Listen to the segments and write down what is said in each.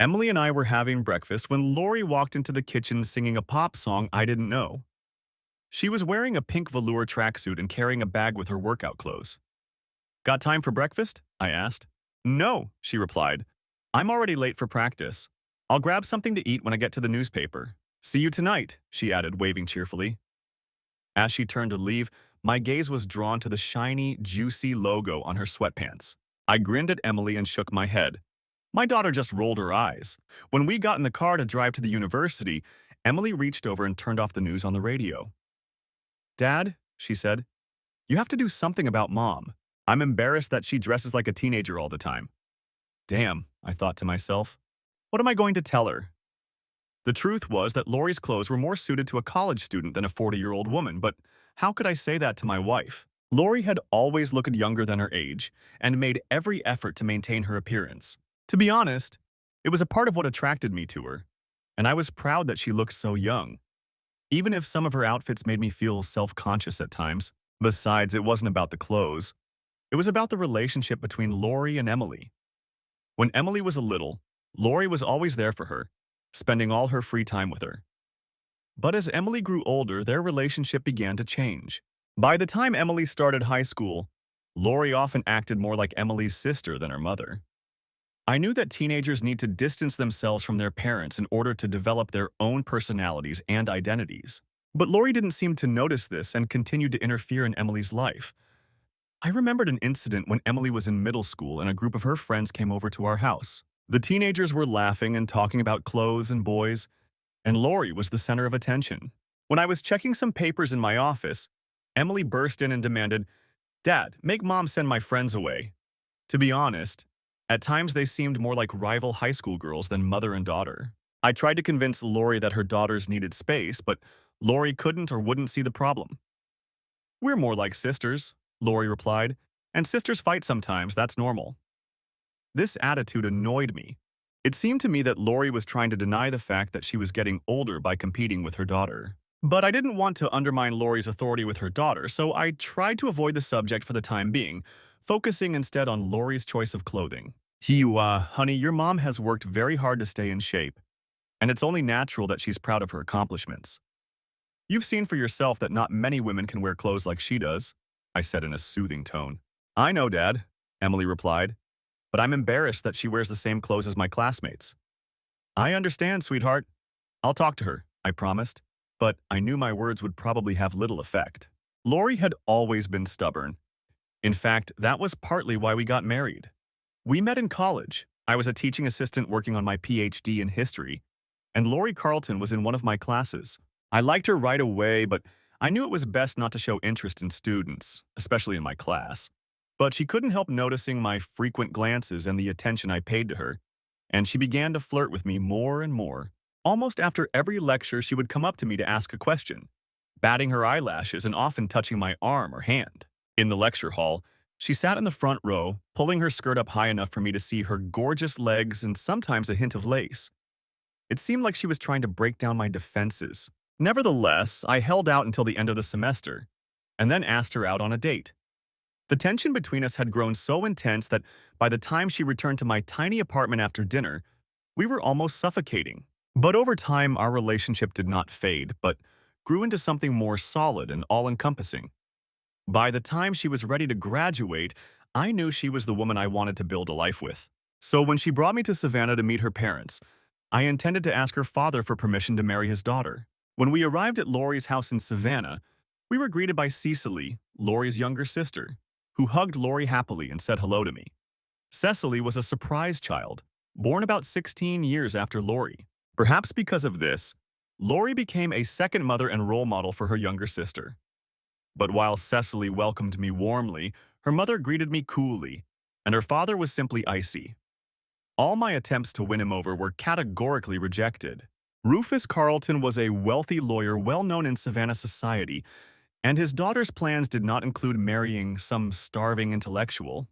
Emily and I were having breakfast when Lori walked into the kitchen singing a pop song I didn't know. She was wearing a pink velour tracksuit and carrying a bag with her workout clothes. "Got time for breakfast?" I asked. "No," she replied. "I'm already late for practice. I'll grab something to eat when I get to the newspaper. See you tonight," she added, waving cheerfully. As she turned to leave, my gaze was drawn to the shiny, juicy logo on her sweatpants. I grinned at Emily and shook my head. My daughter just rolled her eyes. When we got in the car to drive to the university, Emily reached over and turned off the news on the radio. "Dad," she said, "you have to do something about Mom. I'm embarrassed that she dresses like a teenager all the time." Damn, I thought to myself. What am I going to tell her? The truth was that Lori's clothes were more suited to a college student than a 40-year-old woman, but how could I say that to my wife? Lori had always looked younger than her age and made every effort to maintain her appearance. To be honest, it was a part of what attracted me to her, and I was proud that she looked so young, even if some of her outfits made me feel self-conscious at times. Besides, it wasn't about the clothes. It was about the relationship between Lori and Emily. When Emily was a little, Lori was always there for her, spending all her free time with her. But as Emily grew older, their relationship began to change. By the time Emily started high school, Lori often acted more like Emily's sister than her mother. I knew that teenagers need to distance themselves from their parents in order to develop their own personalities and identities. But Lori didn't seem to notice this and continued to interfere in Emily's life. I remembered an incident when Emily was in middle school and a group of her friends came over to our house. The teenagers were laughing and talking about clothes and boys, and Lori was the center of attention. When I was checking some papers in my office, Emily burst in and demanded, "Dad, make Mom send my friends away." To be honest, at times they seemed more like rival high school girls than mother and daughter. I tried to convince Lori that her daughters needed space, but Lori couldn't or wouldn't see the problem. "We're more like sisters," Lori replied, "and sisters fight sometimes, that's normal." This attitude annoyed me. It seemed to me that Lori was trying to deny the fact that she was getting older by competing with her daughter. But I didn't want to undermine Lori's authority with her daughter, so I tried to avoid the subject for the time being, focusing instead on Lori's choice of clothing. Honey, your mom has worked very hard to stay in shape, and it's only natural that she's proud of her accomplishments. You've seen for yourself that not many women can wear clothes like she does," I said in a soothing tone. "I know, Dad," Emily replied, "but I'm embarrassed that she wears the same clothes as my classmates." "I understand, sweetheart. I'll talk to her," I promised, but I knew my words would probably have little effect. Lori had always been stubborn. In fact, that was partly why we got married. We met in college. I was a teaching assistant working on my PhD in history, and Lori Carlton was in one of my classes. I liked her right away, but I knew it was best not to show interest in students, especially in my class. But she couldn't help noticing my frequent glances and the attention I paid to her, and she began to flirt with me more and more. Almost after every lecture, she would come up to me to ask a question, batting her eyelashes and often touching my arm or hand. In the lecture hall, she sat in the front row, pulling her skirt up high enough for me to see her gorgeous legs and sometimes a hint of lace. It seemed like she was trying to break down my defenses. Nevertheless, I held out until the end of the semester, and then asked her out on a date. The tension between us had grown so intense that by the time she returned to my tiny apartment after dinner, we were almost suffocating. But over time, our relationship did not fade, but grew into something more solid and all-encompassing. By the time she was ready to graduate, I knew she was the woman I wanted to build a life with. So when she brought me to Savannah to meet her parents, I intended to ask her father for permission to marry his daughter. When we arrived at Lori's house in Savannah, we were greeted by Cecily, Lori's younger sister, who hugged Lori happily and said hello to me. Cecily was a surprise child, born about 16 years after Lori. Perhaps because of this, Lori became a second mother and role model for her younger sister. But while Cecily welcomed me warmly, her mother greeted me coolly, and her father was simply icy. All my attempts to win him over were categorically rejected. Rufus Carlton was a wealthy lawyer well known in Savannah society, and his daughter's plans did not include marrying some starving intellectual.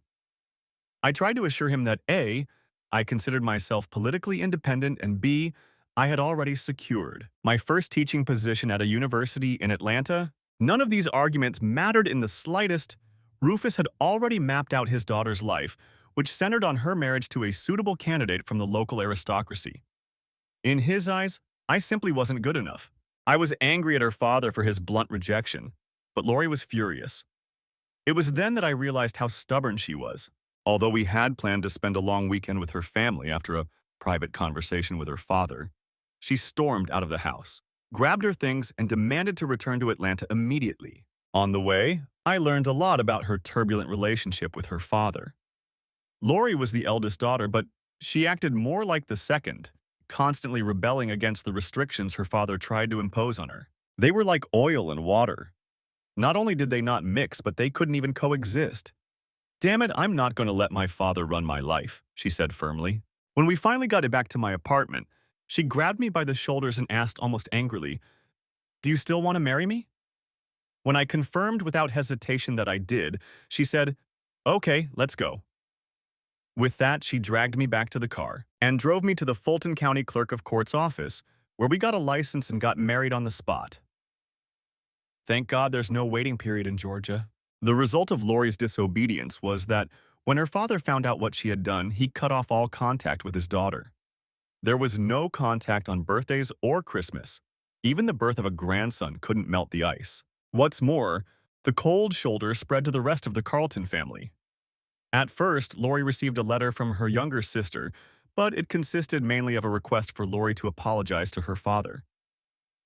I tried to assure him that A, I considered myself politically independent, and B, I had already secured my first teaching position at a university in Atlanta. None of these arguments mattered in the slightest. Rufus had already mapped out his daughter's life, which centered on her marriage to a suitable candidate from the local aristocracy. In his eyes, I simply wasn't good enough. I was angry at her father for his blunt rejection, but Lori was furious. It was then that I realized how stubborn she was. Although we had planned to spend a long weekend with her family after a private conversation with her father, she stormed out of the house, grabbed her things, and demanded to return to Atlanta immediately. On the way, I learned a lot about her turbulent relationship with her father. Lori was the eldest daughter, but she acted more like the second, constantly rebelling against the restrictions her father tried to impose on her. They were like oil and water. Not only did they not mix, but they couldn't even coexist. "Damn it, I'm not going to let my father run my life," she said firmly. When we finally got it back to my apartment, she grabbed me by the shoulders and asked almost angrily, "Do you still want to marry me?" When I confirmed without hesitation that I did, she said, "Okay, let's go." With that, she dragged me back to the car and drove me to the Fulton County Clerk of Court's office, where we got a license and got married on the spot. Thank God there's no waiting period in Georgia. The result of Lori's disobedience was that when her father found out what she had done, he cut off all contact with his daughter. There was no contact on birthdays or Christmas. Even the birth of a grandson couldn't melt the ice. What's more, the cold shoulder spread to the rest of the Carlton family. At first, Lori received a letter from her younger sister, but it consisted mainly of a request for Lori to apologize to her father.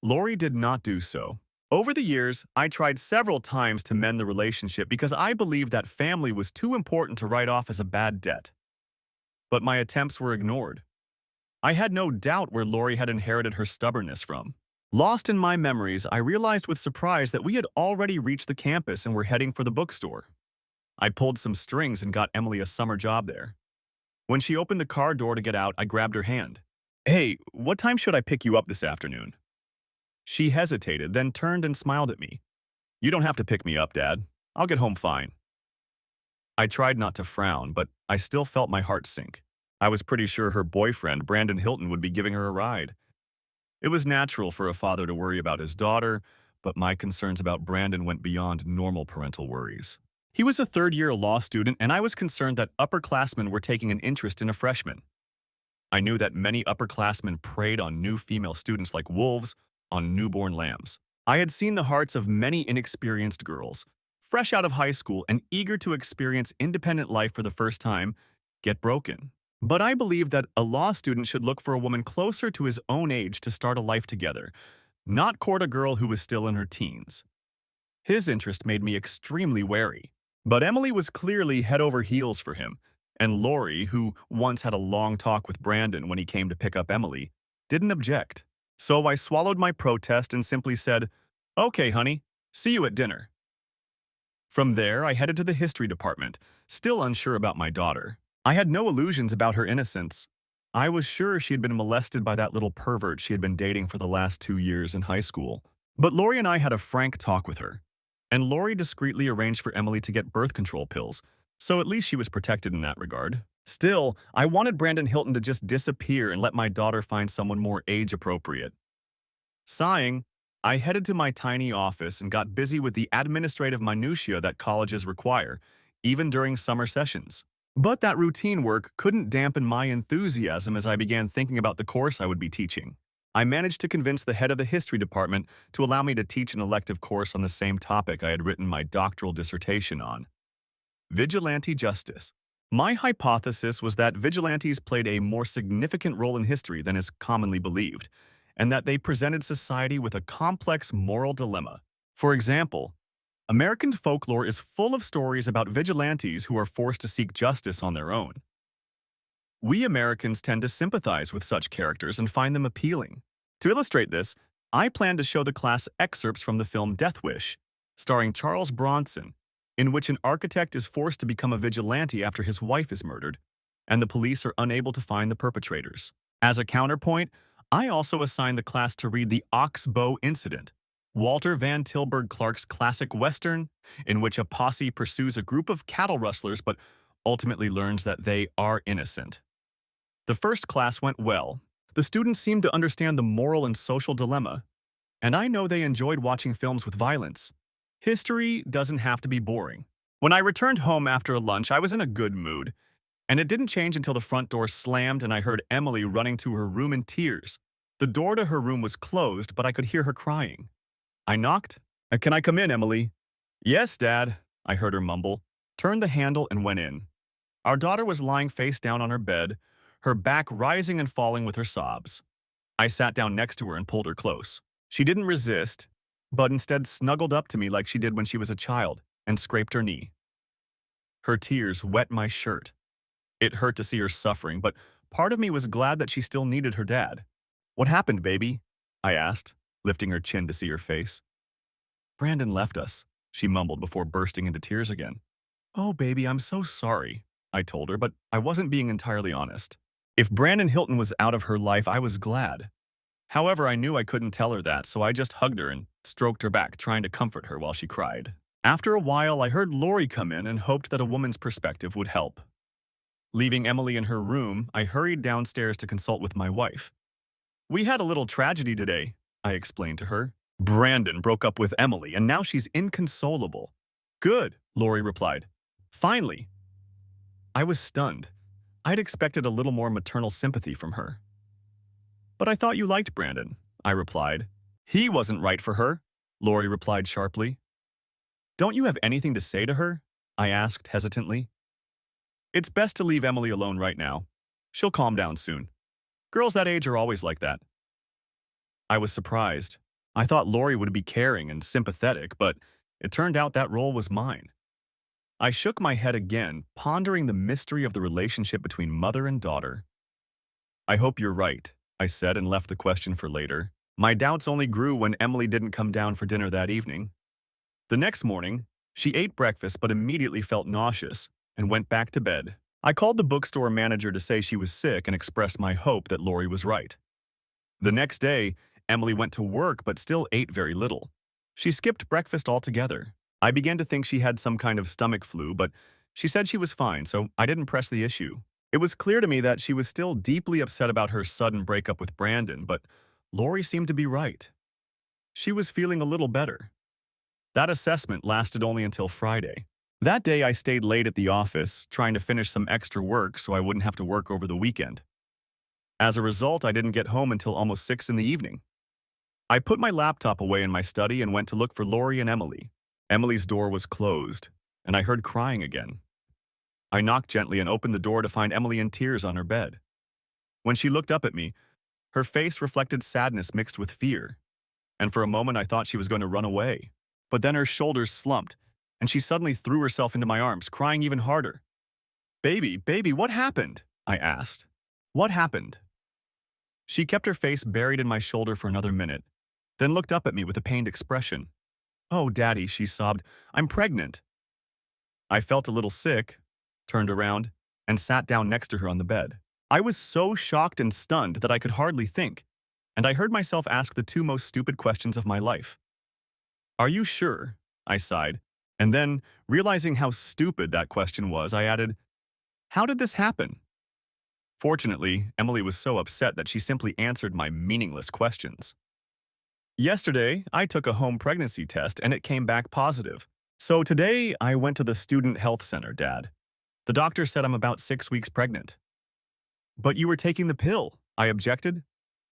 Lori did not do so. Over the years, I tried several times to mend the relationship because I believed that family was too important to write off as a bad debt. But my attempts were ignored. I had no doubt where Lori had inherited her stubbornness from. Lost in my memories, I realized with surprise that we had already reached the campus and were heading for the bookstore. I pulled some strings and got Emily a summer job there. When she opened the car door to get out, I grabbed her hand. "Hey, what time should I pick you up this afternoon?" She hesitated, then turned and smiled at me. "You don't have to pick me up, Dad. I'll get home fine." I tried not to frown, but I still felt my heart sink. I was pretty sure her boyfriend, Brandon Hilton, would be giving her a ride. It was natural for a father to worry about his daughter, but my concerns about Brandon went beyond normal parental worries. He was a third-year law student, and I was concerned that upperclassmen were taking an interest in a freshman. I knew that many upperclassmen preyed on new female students like wolves on newborn lambs. I had seen the hearts of many inexperienced girls, fresh out of high school and eager to experience independent life for the first time, get broken. But I believed that a law student should look for a woman closer to his own age to start a life together, not court a girl who was still in her teens. His interest made me extremely wary. But Emily was clearly head over heels for him, and Lori, who once had a long talk with Brandon when he came to pick up Emily, didn't object. So I swallowed my protest and simply said, "Okay, honey, see you at dinner." From there, I headed to the history department, still unsure about my daughter. I had no illusions about her innocence. I was sure she had been molested by that little pervert she had been dating for the last 2 years in high school. But Lori and I had a frank talk with her, and Lori discreetly arranged for Emily to get birth control pills, so at least she was protected in that regard. Still, I wanted Brandon Hilton to just disappear and let my daughter find someone more age-appropriate. Sighing, I headed to my tiny office and got busy with the administrative minutiae that colleges require, even during summer sessions. But that routine work couldn't dampen my enthusiasm as I began thinking about the course I would be teaching. I managed to convince the head of the history department to allow me to teach an elective course on the same topic I had written my doctoral dissertation on: vigilante justice. My hypothesis was that vigilantes played a more significant role in history than is commonly believed, and that they presented society with a complex moral dilemma. For example, American folklore is full of stories about vigilantes who are forced to seek justice on their own. We Americans tend to sympathize with such characters and find them appealing. To illustrate this, I plan to show the class excerpts from the film Death Wish, starring Charles Bronson, in which an architect is forced to become a vigilante after his wife is murdered, and the police are unable to find the perpetrators. As a counterpoint, I also assigned the class to read The Ox-Bow Incident, Walter Van Tilburg Clark's classic Western, in which a posse pursues a group of cattle rustlers but ultimately learns that they are innocent. The first class went well. The students seemed to understand the moral and social dilemma, and I know they enjoyed watching films with violence. History doesn't have to be boring. When I returned home after lunch, I was in a good mood. And it didn't change until the front door slammed and I heard Emily running to her room in tears. The door to her room was closed, but I could hear her crying. I knocked. Can I come in, Emily?" "Yes, Dad," I heard her mumble, turned the handle and went in. Our daughter was lying face down on her bed, her back rising and falling with her sobs. I sat down next to her and pulled her close. She didn't resist, but instead snuggled up to me like she did when she was a child and scraped her knee. Her tears wet my shirt. It hurt to see her suffering, but part of me was glad that she still needed her dad. "What happened, baby?" I asked, lifting her chin to see her face. "Brandon left us," she mumbled before bursting into tears again. "Oh, baby, I'm so sorry," I told her, but I wasn't being entirely honest. If Brandon Hilton was out of her life, I was glad. However, I knew I couldn't tell her that, so I just hugged her and stroked her back, trying to comfort her while she cried. After a while, I heard Lori come in and hoped that a woman's perspective would help. Leaving Emily in her room, I hurried downstairs to consult with my wife. "We had a little tragedy today," I explained to her. "Brandon broke up with Emily, and now she's inconsolable." "Good," Lori replied. "Finally." I was stunned. I'd expected a little more maternal sympathy from her. "But I thought you liked Brandon," I replied. "He wasn't right for her," Lori replied sharply. "Don't you have anything to say to her?" I asked hesitantly. "It's best to leave Emily alone right now. She'll calm down soon. Girls that age are always like that." I was surprised. I thought Lori would be caring and sympathetic, but it turned out that role was mine. I shook my head again, pondering the mystery of the relationship between mother and daughter. "I hope you're right," I said and left the question for later. My doubts only grew when Emily didn't come down for dinner that evening. The next morning, she ate breakfast but immediately felt nauseous and went back to bed. I called the bookstore manager to say she was sick and expressed my hope that Lori was right. The next day, Emily went to work but still ate very little. She skipped breakfast altogether. I began to think she had some kind of stomach flu, but she said she was fine, so I didn't press the issue. It was clear to me that she was still deeply upset about her sudden breakup with Brandon, but Lori seemed to be right. She was feeling a little better. That assessment lasted only until Friday. That day, I stayed late at the office, trying to finish some extra work so I wouldn't have to work over the weekend. As a result, I didn't get home until almost 6 in the evening. I put my laptop away in my study and went to look for Lori and Emily. Emily's door was closed, and I heard crying again. I knocked gently and opened the door to find Emily in tears on her bed. When she looked up at me, her face reflected sadness mixed with fear, and for a moment I thought she was going to run away. But then her shoulders slumped, and she suddenly threw herself into my arms, crying even harder. Baby, what happened?" I asked. "What happened?" She kept her face buried in my shoulder for another minute, then looked up at me with a pained expression. "Oh, Daddy," she sobbed, "I'm pregnant." I felt a little sick, turned around, and sat down next to her on the bed. I was so shocked and stunned that I could hardly think, and I heard myself ask the two most stupid questions of my life. "Are you sure?" I sighed, and then, realizing how stupid that question was, I added, "How did this happen?" Fortunately, Emily was so upset that she simply answered my meaningless questions. "Yesterday, I took a home pregnancy test and it came back positive. So today, I went to the student health center, Dad. The doctor said I'm about 6 weeks pregnant." "But you were taking the pill," I objected.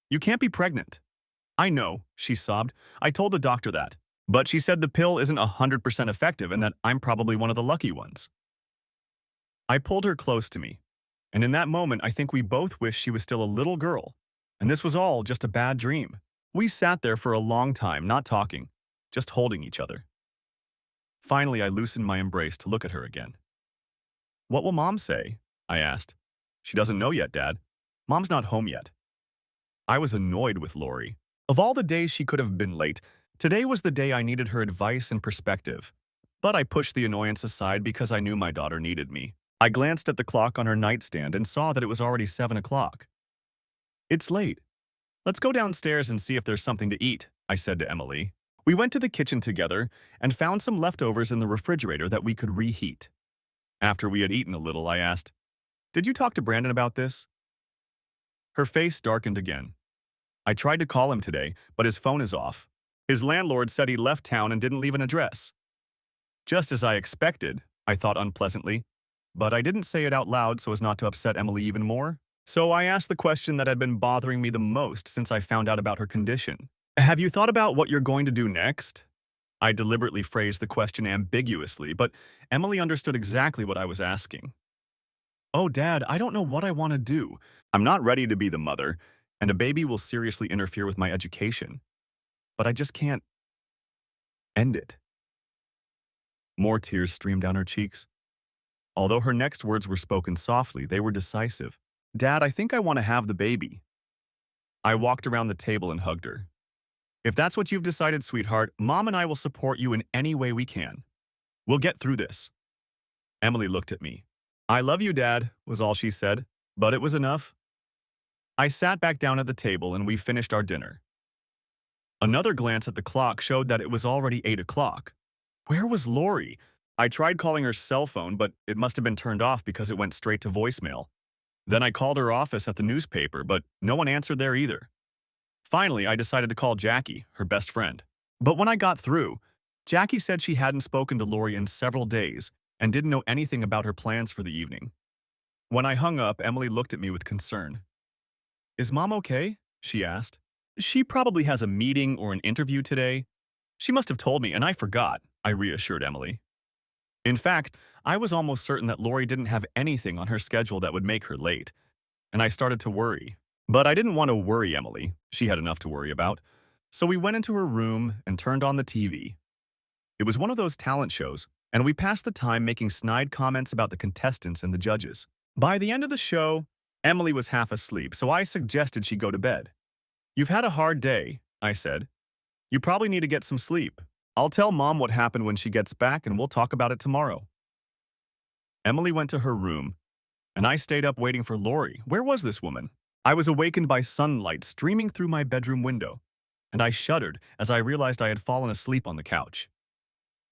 "You can't be pregnant." "I know," she sobbed. "I told the doctor that. But she said the pill isn't 100% effective and that I'm probably one of the lucky ones." I pulled her close to me, and in that moment I think we both wished she was still a little girl, and this was all just a bad dream. We sat there for a long time, not talking, just holding each other. Finally, I loosened my embrace to look at her again. "What will Mom say?" I asked. "She doesn't know yet, Dad. Mom's not home yet." I was annoyed with Lori. Of all the days she could have been late, today was the day I needed her advice and perspective. But I pushed the annoyance aside because I knew my daughter needed me. I glanced at the clock on her nightstand and saw that it was already 7 o'clock. "It's late. Let's go downstairs and see if there's something to eat," I said to Emily. We went to the kitchen together and found some leftovers in the refrigerator that we could reheat. After we had eaten a little, I asked, "Did you talk to Brandon about this?" Her face darkened again. "I tried to call him today, but his phone is off. His landlord said he left town and didn't leave an address." Just as I expected, I thought unpleasantly. but I didn't say it out loud so as not to upset Emily even more. So I asked the question that had been bothering me the most since I found out about her condition. Have you thought about what you're going to do next? I deliberately phrased the question ambiguously, but Emily understood exactly what I was asking. Oh, Dad, I don't know what I want to do. I'm not ready to be the mother, and a baby will seriously interfere with my education. But I just can't end it. More tears streamed down her cheeks. Although her next words were spoken softly, they were decisive. Dad, I think I want to have the baby. I walked around the table and hugged her. If that's what you've decided, sweetheart, Mom and I will support you in any way we can. We'll get through this. Emily looked at me. I love you, Dad, was all she said, but it was enough. I sat back down at the table and we finished our dinner. Another glance at the clock showed that it was already 8 o'clock. Where was Lori? I tried calling her cell phone, but it must have been turned off because it went straight to voicemail. Then I called her office at the newspaper, but no one answered there either. Finally, I decided to call Jackie, her best friend. But when I got through, Jackie said she hadn't spoken to Lori in several days and didn't know anything about her plans for the evening. When I hung up, Emily looked at me with concern. Is Mom okay? She asked. She probably has a meeting or an interview today. She must have told me, and I forgot, I reassured Emily. In fact, I was almost certain that Lori didn't have anything on her schedule that would make her late, and I started to worry. But I didn't want to worry Emily. She had enough to worry about. So we went into her room and turned on the TV. It was one of those talent shows, and we passed the time making snide comments about the contestants and the judges. By the end of the show, Emily was half asleep, so I suggested she go to bed. You've had a hard day, I said. You probably need to get some sleep. I'll tell Mom what happened when she gets back and we'll talk about it tomorrow. Emily went to her room, and I stayed up waiting for Lori. Where was this woman? I was awakened by sunlight streaming through my bedroom window, and I shuddered as I realized I had fallen asleep on the couch.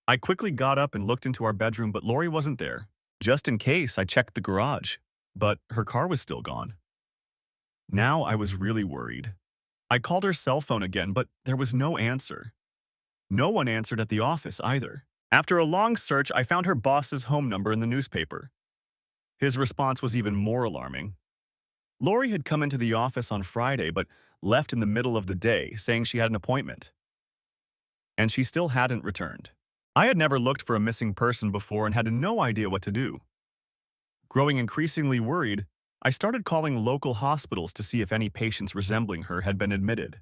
I quickly got up and looked into our bedroom, but Lori wasn't there. Just in case, I checked the garage, but her car was still gone. Now I was really worried. I called her cell phone again, but there was no answer. No one answered at the office either. After a long search, I found her boss's home number in the newspaper. His response was even more alarming. Lori had come into the office on Friday, but left in the middle of the day, saying she had an appointment. And she still hadn't returned. I had never looked for a missing person before and had no idea what to do. Growing increasingly worried, I started calling local hospitals to see if any patients resembling her had been admitted.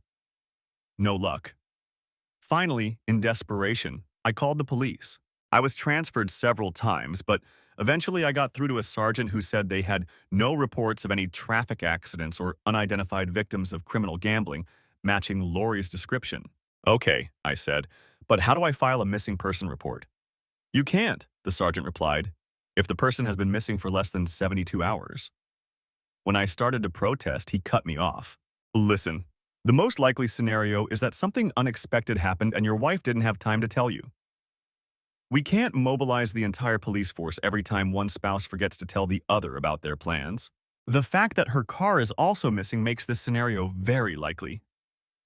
No luck. Finally, in desperation, I called the police. I was transferred several times, but eventually I got through to a sergeant who said they had no reports of any traffic accidents or unidentified victims of criminal gambling matching Lori's description. Okay, I said, but how do I file a missing person report? You can't, the sergeant replied, if the person has been missing for less than 72 hours. When I started to protest, he cut me off. Listen, the most likely scenario is that something unexpected happened and your wife didn't have time to tell you. We can't mobilize the entire police force every time one spouse forgets to tell the other about their plans. The fact that her car is also missing makes this scenario very likely.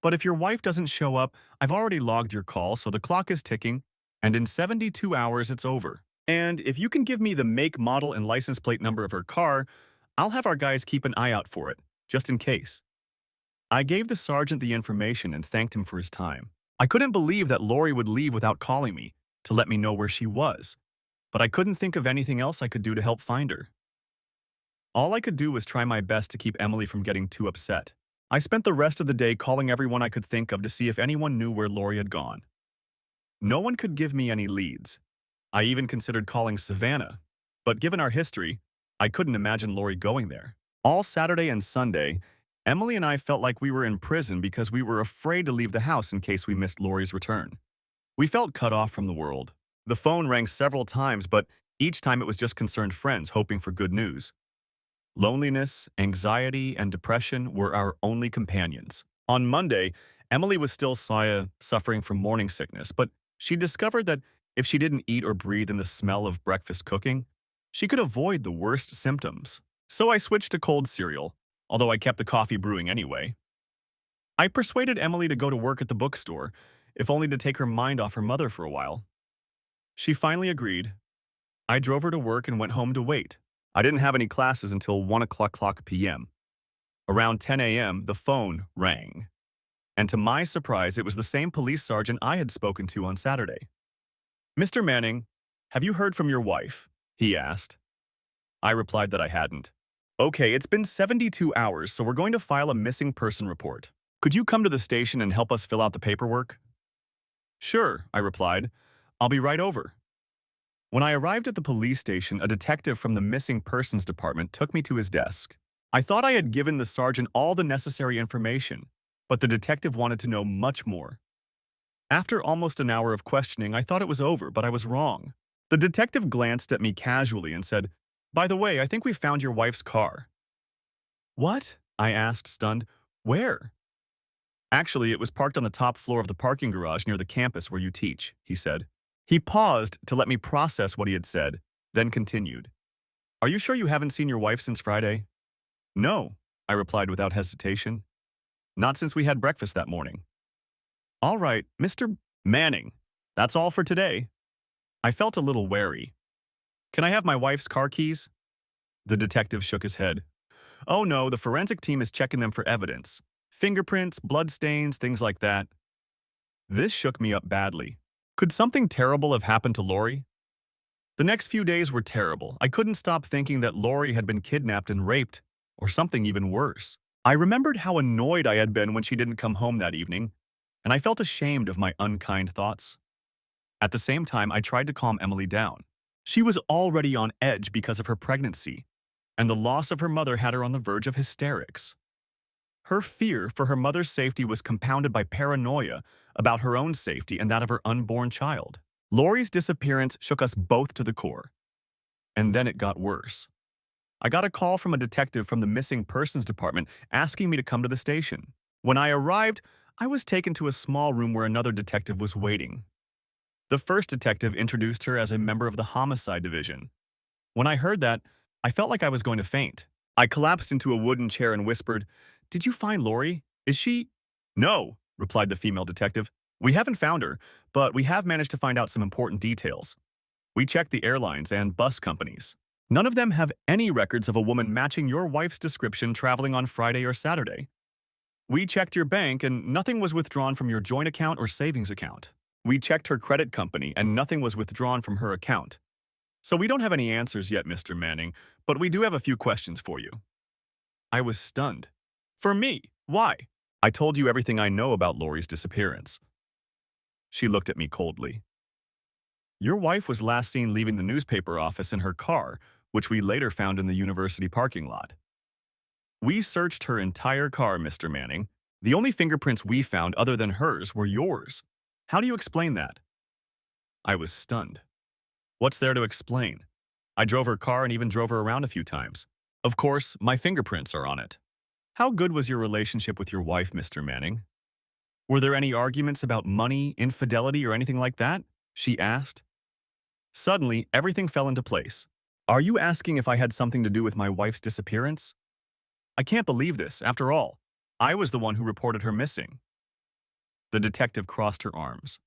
But if your wife doesn't show up, I've already logged your call, so the clock is ticking, and in 72 hours it's over. And if you can give me the make, model, and license plate number of her car, I'll have our guys keep an eye out for it, just in case. I gave the sergeant the information and thanked him for his time. I couldn't believe that Lori would leave without calling me to let me know where she was, but I couldn't think of anything else I could do to help find her. All I could do was try my best to keep Emily from getting too upset. I spent the rest of the day calling everyone I could think of to see if anyone knew where Lori had gone. No one could give me any leads. I even considered calling Savannah, but given our history, I couldn't imagine Lori going there. All Saturday and Sunday, Emily and I felt like we were in prison because we were afraid to leave the house in case we missed Lori's return. We felt cut off from the world. The phone rang several times, but each time it was just concerned friends hoping for good news. Loneliness, anxiety, and depression were our only companions. On Monday, Emily was still suffering from morning sickness, but she discovered that if she didn't eat or breathe in the smell of breakfast cooking, she could avoid the worst symptoms. So I switched to cold cereal, although I kept the coffee brewing anyway. I persuaded Emily to go to work at the bookstore, if only to take her mind off her mother for a while. She finally agreed, I drove her to work and went home to wait. I didn't have any classes until 1 o'clock p.m. Around 10 a.m., the phone rang. And to my surprise, it was the same police sergeant I had spoken to on Saturday. "Mr. Manning, have you heard from your wife?" he asked. I replied that I hadn't. "Okay, it's been 72 hours, so we're going to file a missing person report. Could you come to the station and help us fill out the paperwork?" "Sure," I replied. "I'll be right over." When I arrived at the police station, a detective from the Missing Persons Department took me to his desk. I thought I had given the sergeant all the necessary information, but the detective wanted to know much more. After almost an hour of questioning, I thought it was over, but I was wrong. The detective glanced at me casually and said, "By the way, I think we found your wife's car." "What?" I asked, stunned. "Where?" "Actually, it was parked on the top floor of the parking garage near the campus where you teach," he said. He paused to let me process what he had said, then continued. "Are you sure you haven't seen your wife since Friday?" "No," I replied without hesitation. "Not since we had breakfast that morning." "All right, Mr. Manning, that's all for today." I felt a little wary. "Can I have my wife's car keys?" The detective shook his head. "Oh no, the forensic team is checking them for evidence. Fingerprints, blood stains, things like that." This shook me up badly. Could something terrible have happened to Lori? The next few days were terrible. I couldn't stop thinking that Lori had been kidnapped and raped, or something even worse. I remembered how annoyed I had been when she didn't come home that evening, and I felt ashamed of my unkind thoughts. At the same time, I tried to calm Emily down. She was already on edge because of her pregnancy, and the loss of her mother had her on the verge of hysterics. Her fear for her mother's safety was compounded by paranoia about her own safety and that of her unborn child. Lori's disappearance shook us both to the core. And then it got worse. I got a call from a detective from the Missing Persons Department asking me to come to the station. When I arrived, I was taken to a small room where another detective was waiting. The first detective introduced her as a member of the Homicide Division. When I heard that, I felt like I was going to faint. I collapsed into a wooden chair and whispered, "Did you find Lori? Is she—" "No," replied the female detective. "We haven't found her, but we have managed to find out some important details. We checked the airlines and bus companies. None of them have any records of a woman matching your wife's description traveling on Friday or Saturday. We checked your bank and nothing was withdrawn from your joint account or savings account. We checked her credit company and nothing was withdrawn from her account. So we don't have any answers yet, Mr. Manning, but we do have a few questions for you." I was stunned. "For me? Why?" "I told you everything I know about Lori's disappearance." She looked at me coldly. "Your wife was last seen leaving the newspaper office in her car, which we later found in the university parking lot. We searched her entire car, Mr. Manning. The only fingerprints we found other than hers were yours. How do you explain that?" I was stunned. What's there to explain? I drove her car and even drove her around a few times. Of course, my fingerprints are on it. How good was your relationship with your wife, Mr. Manning? Were there any arguments about money, infidelity, or anything like that? She asked. Suddenly, everything fell into place. Are you asking if I had something to do with my wife's disappearance? I can't believe this. After all, I was the one who reported her missing. The detective crossed her arms.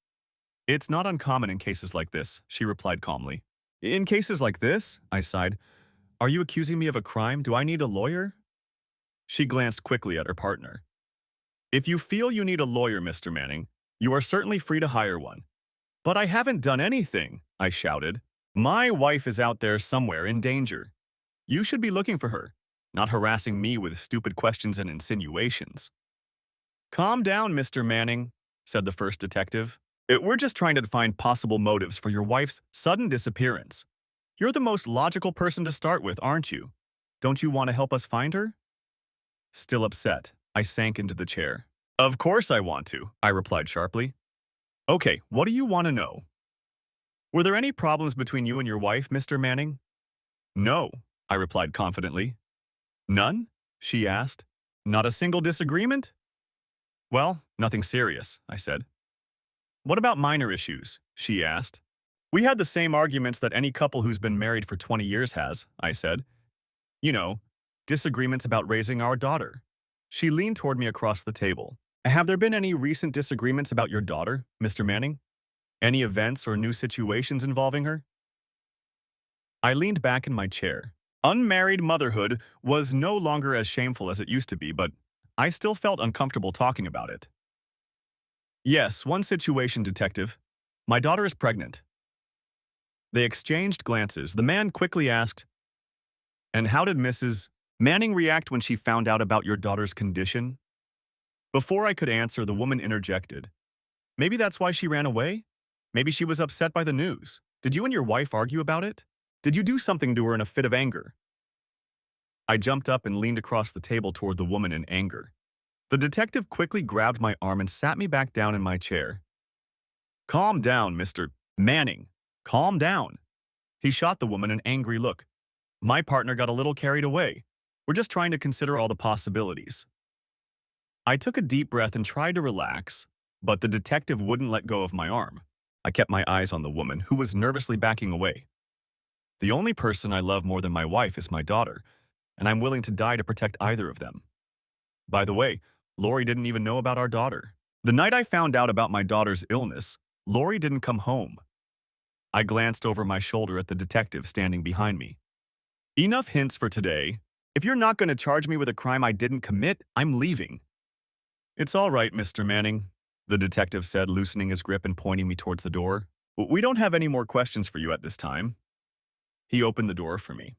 "It's not uncommon in cases like this," she replied calmly. "In cases like this?" I sighed. "Are you accusing me of a crime? Do I need a lawyer?" She glanced quickly at her partner. "If you feel you need a lawyer, Mr. Manning, you are certainly free to hire one." "But I haven't done anything," I shouted. "My wife is out there somewhere in danger. You should be looking for her, not harassing me with stupid questions and insinuations." "Calm down, Mr. Manning," said the first detective. We're just trying to find possible motives for your wife's sudden disappearance. You're the most logical person to start with, aren't you? Don't you want to help us find her?" Still upset, I sank into the chair. "Of course I want to," I replied sharply. "Okay, what do you want to know?" "Were there any problems between you and your wife, Mr. Manning?" "No," I replied confidently. "None?" she asked. "Not a single disagreement?" "Well, nothing serious," I said. "What about minor issues?" she asked. "We had the same arguments that any couple who's been married for 20 years has," I said. "You know, disagreements about raising our daughter." She leaned toward me across the table. "Have there been any recent disagreements about your daughter, Mr. Manning? Any events or new situations involving her?" I leaned back in my chair. Unmarried motherhood was no longer as shameful as it used to be, but I still felt uncomfortable talking about it. Yes, one situation, detective. My daughter is pregnant. They exchanged glances. The man quickly asked, "And how did Mrs. Manning react when she found out about your daughter's condition?" Before I could answer, the woman interjected. "Maybe that's why she ran away? Maybe she was upset by the news. Did you and your wife argue about it? Did you do something to her in a fit of anger?" I jumped up and leaned across the table toward the woman in anger. The detective quickly grabbed my arm and sat me back down in my chair. "Calm down, Mr. Manning. Calm down." He shot the woman an angry look. "My partner got a little carried away. We're just trying to consider all the possibilities." I took a deep breath and tried to relax, but the detective wouldn't let go of my arm. I kept my eyes on the woman, who was nervously backing away. "The only person I love more than my wife is my daughter, and I'm willing to die to protect either of them. By the way, Lori didn't even know about our daughter. The night I found out about my daughter's illness, Lori didn't come home." I glanced over my shoulder at the detective standing behind me. "Enough hints for today. If you're not going to charge me with a crime I didn't commit, I'm leaving." "It's all right, Mr. Manning," the detective said, loosening his grip and pointing me towards the door. "We don't have any more questions for you at this time." He opened the door for me.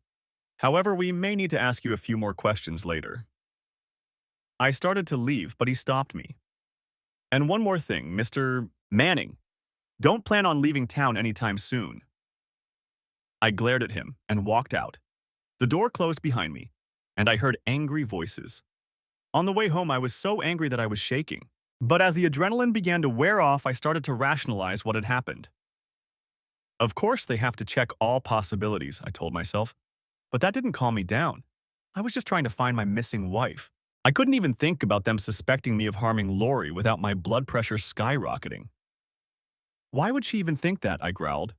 "However, we may need to ask you a few more questions later." I started to leave, but he stopped me. "And one more thing, Mr. Manning. Don't plan on leaving town anytime soon." I glared at him and walked out. The door closed behind me, and I heard angry voices. On the way home, I was so angry that I was shaking. But as the adrenaline began to wear off, I started to rationalize what had happened. Of course, they have to check all possibilities, I told myself. But that didn't calm me down. I was just trying to find my missing wife. I couldn't even think about them suspecting me of harming Lori without my blood pressure skyrocketing. "Why would she even think that?" I growled.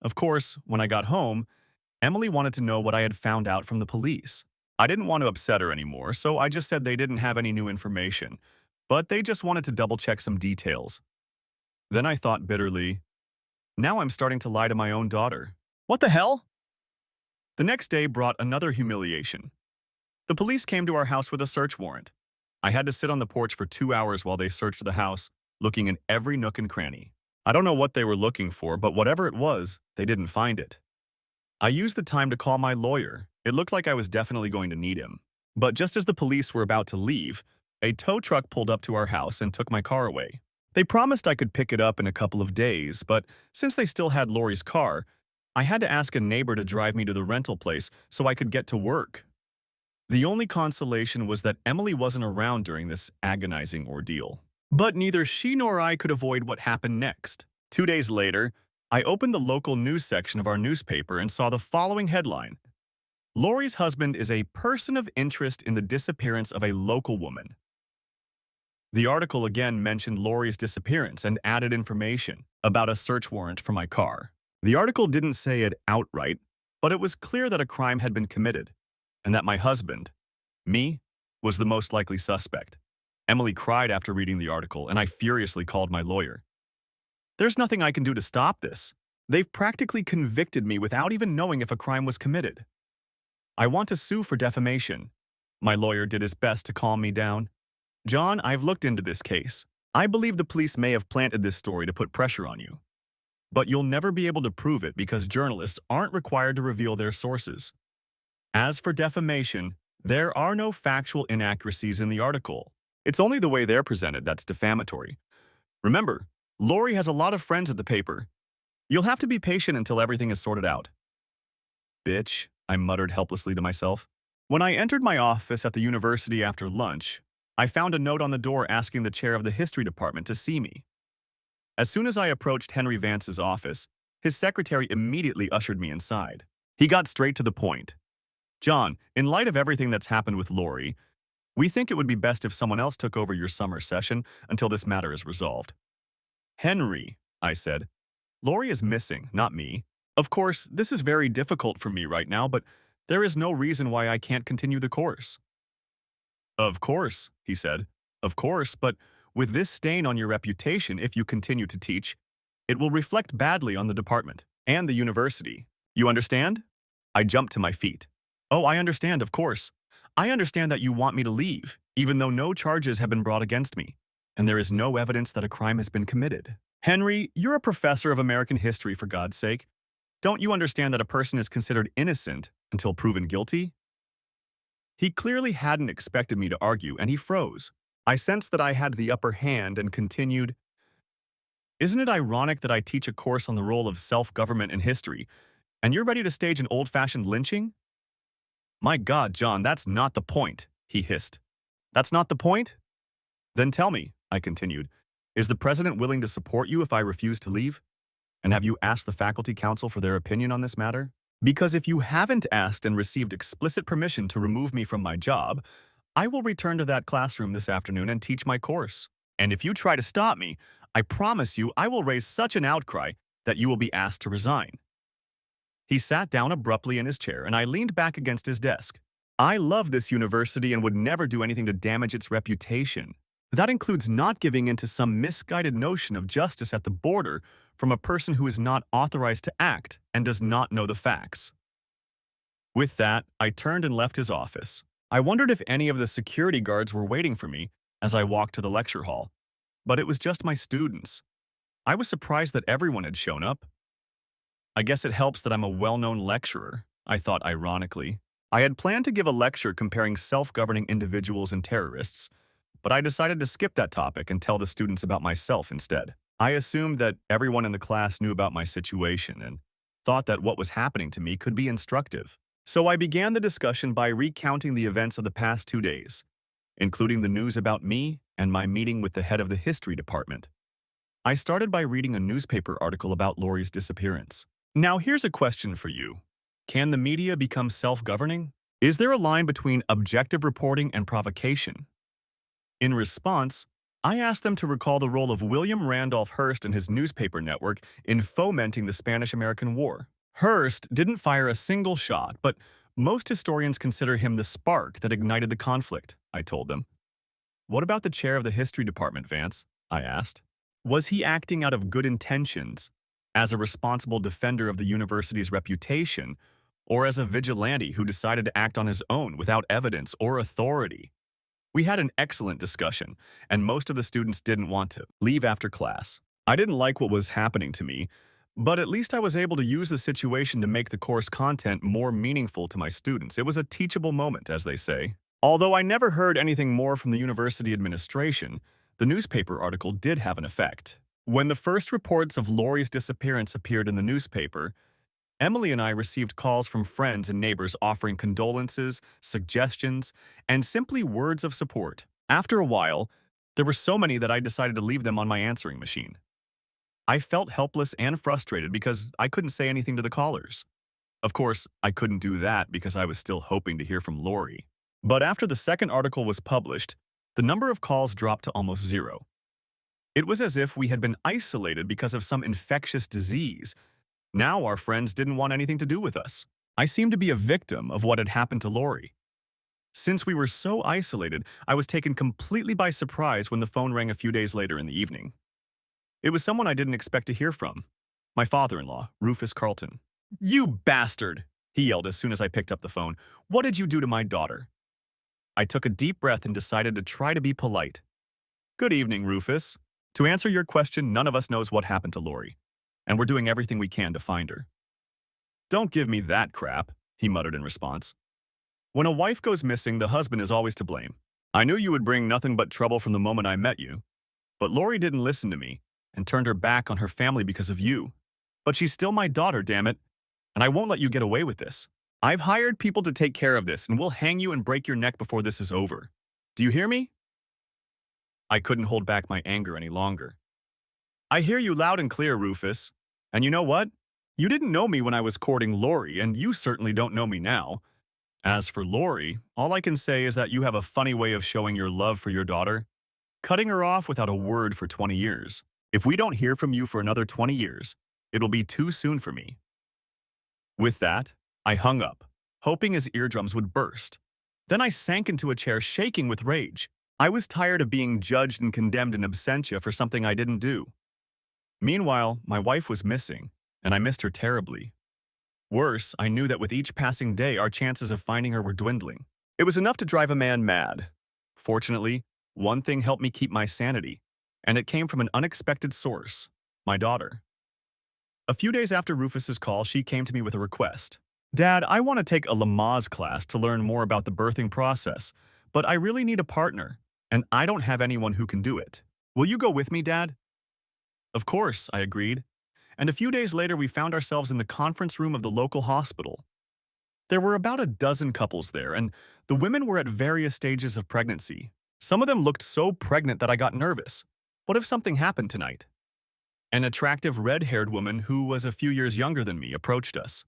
Of course, when I got home, Emily wanted to know what I had found out from the police. I didn't want to upset her anymore, so I just said they didn't have any new information, but they just wanted to double-check some details. Then I thought bitterly, now I'm starting to lie to my own daughter. What the hell? The next day brought another humiliation. The police came to our house with a search warrant. I had to sit on the porch for 2 hours while they searched the house, looking in every nook and cranny. I don't know what they were looking for, but whatever it was, they didn't find it. I used the time to call my lawyer. It looked like I was definitely going to need him. But just as the police were about to leave, a tow truck pulled up to our house and took my car away. They promised I could pick it up in a couple of days, but since they still had Lori's car, I had to ask a neighbor to drive me to the rental place so I could get to work. The only consolation was that Emily wasn't around during this agonizing ordeal. But neither she nor I could avoid what happened next. 2 days later, I opened the local news section of our newspaper and saw the following headline: "Lori's husband is a person of interest in the disappearance of a local woman." The article again mentioned Lori's disappearance and added information about a search warrant for my car. The article didn't say it outright, but it was clear that a crime had been committed, and that my husband, me, was the most likely suspect. Emily cried after reading the article, and I furiously called my lawyer. "There's nothing I can do to stop this. They've practically convicted me without even knowing if a crime was committed. I want to sue for defamation." My lawyer did his best to calm me down. "John, I've looked into this case. I believe the police may have planted this story to put pressure on you. But you'll never be able to prove it because journalists aren't required to reveal their sources. As for defamation, there are no factual inaccuracies in the article. It's only the way they're presented that's defamatory. Remember, Lori has a lot of friends at the paper. You'll have to be patient until everything is sorted out." "Bitch," I muttered helplessly to myself. When I entered my office at the university after lunch, I found a note on the door asking the chair of the history department to see me. As soon as I approached Henry Vance's office, his secretary immediately ushered me inside. He got straight to the point. "John, in light of everything that's happened with Lori, we think it would be best if someone else took over your summer session until this matter is resolved." "Henry," I said, "Lori is missing, not me. Of course, this is very difficult for me right now, but there is no reason why I can't continue the course." "Of course," he said. "Of course, but with this stain on your reputation if you continue to teach, it will reflect badly on the department and the university. You understand? I jumped to my feet. Oh, I understand, of course. I understand that you want me to leave, even though no charges have been brought against me, and there is no evidence that a crime has been committed. Henry, you're a professor of American history, for God's sake. Don't you understand that a person is considered innocent until proven guilty? He clearly hadn't expected me to argue, and he froze. I sensed that I had the upper hand and continued, Isn't it ironic that I teach a course on the role of self-government in history, and you're ready to stage an old-fashioned lynching? My God, John, that's not the point, he hissed. That's not the point? Then tell me, I continued, is the president willing to support you if I refuse to leave? And have you asked the faculty council for their opinion on this matter? Because if you haven't asked and received explicit permission to remove me from my job, I will return to that classroom this afternoon and teach my course. And if you try to stop me, I promise you I will raise such an outcry that you will be asked to resign. He sat down abruptly in his chair, and I leaned back against his desk. I love this university and would never do anything to damage its reputation. That includes not giving in to some misguided notion of justice at the border from a person who is not authorized to act and does not know the facts. With that, I turned and left his office. I wondered if any of the security guards were waiting for me as I walked to the lecture hall. But it was just my students. I was surprised that everyone had shown up. I guess it helps that I'm a well-known lecturer, I thought ironically. I had planned to give a lecture comparing self-governing individuals and terrorists, but I decided to skip that topic and tell the students about myself instead. I assumed that everyone in the class knew about my situation and thought that what was happening to me could be instructive. So I began the discussion by recounting the events of the past 2 days, including the news about me and my meeting with the head of the history department. I started by reading a newspaper article about Lori's disappearance. Now here's a question for you. Can the media become self-governing? Is there a line between objective reporting and provocation? In response, I asked them to recall the role of William Randolph Hearst and his newspaper network in fomenting the Spanish-American War. Hearst didn't fire a single shot, but most historians consider him the spark that ignited the conflict, I told them. What about the chair of the history department, Vance? I asked. Was he acting out of good intentions, as a responsible defender of the university's reputation, or as a vigilante who decided to act on his own without evidence or authority? We had an excellent discussion, and most of the students didn't want to leave after class. I didn't like what was happening to me, but at least I was able to use the situation to make the course content more meaningful to my students. It was a teachable moment, as they say. Although I never heard anything more from the university administration, the newspaper article did have an effect. When the first reports of Lori's disappearance appeared in the newspaper, Emily and I received calls from friends and neighbors offering condolences, suggestions, and simply words of support. After a while, there were so many that I decided to leave them on my answering machine. I felt helpless and frustrated because I couldn't say anything to the callers. Of course, I couldn't do that because I was still hoping to hear from Lori. But after the second article was published, the number of calls dropped to almost zero. It was as if we had been isolated because of some infectious disease. Now our friends didn't want anything to do with us. I seemed to be a victim of what had happened to Lori. Since we were so isolated, I was taken completely by surprise when the phone rang a few days later in the evening. It was someone I didn't expect to hear from. My father-in-law, Rufus Carlton. "You bastard!" he yelled as soon as I picked up the phone. "What did you do to my daughter?" I took a deep breath and decided to try to be polite. "Good evening, Rufus. To answer your question, none of us knows what happened to Lori, and we're doing everything we can to find her." "Don't give me that crap," he muttered in response. "When a wife goes missing, the husband is always to blame. I knew you would bring nothing but trouble from the moment I met you. But Lori didn't listen to me and turned her back on her family because of you. But she's still my daughter, damn it, and I won't let you get away with this. I've hired people to take care of this, and we'll hang you and break your neck before this is over. Do you hear me?" I couldn't hold back my anger any longer. "I hear you loud and clear, Rufus. And you know what? You didn't know me when I was courting Lori, and you certainly don't know me now. As for Lori, all I can say is that you have a funny way of showing your love for your daughter, cutting her off without a word for 20 years. If we don't hear from you for another 20 years, it'll be too soon for me." With that, I hung up, hoping his eardrums would burst. Then I sank into a chair shaking with rage. I was tired of being judged and condemned in absentia for something I didn't do. Meanwhile, my wife was missing, and I missed her terribly. Worse, I knew that with each passing day, our chances of finding her were dwindling. It was enough to drive a man mad. Fortunately, one thing helped me keep my sanity, and it came from an unexpected source, my daughter. A few days after Rufus's call, she came to me with a request. Dad, I want to take a Lamaze class to learn more about the birthing process, but I really need a partner, and I don't have anyone who can do it. Will you go with me, Dad? Of course, I agreed, and a few days later we found ourselves in the conference room of the local hospital. There were about a dozen couples there, and the women were at various stages of pregnancy. Some of them looked so pregnant that I got nervous. What if something happened tonight? An attractive red-haired woman who was a few years younger than me approached us.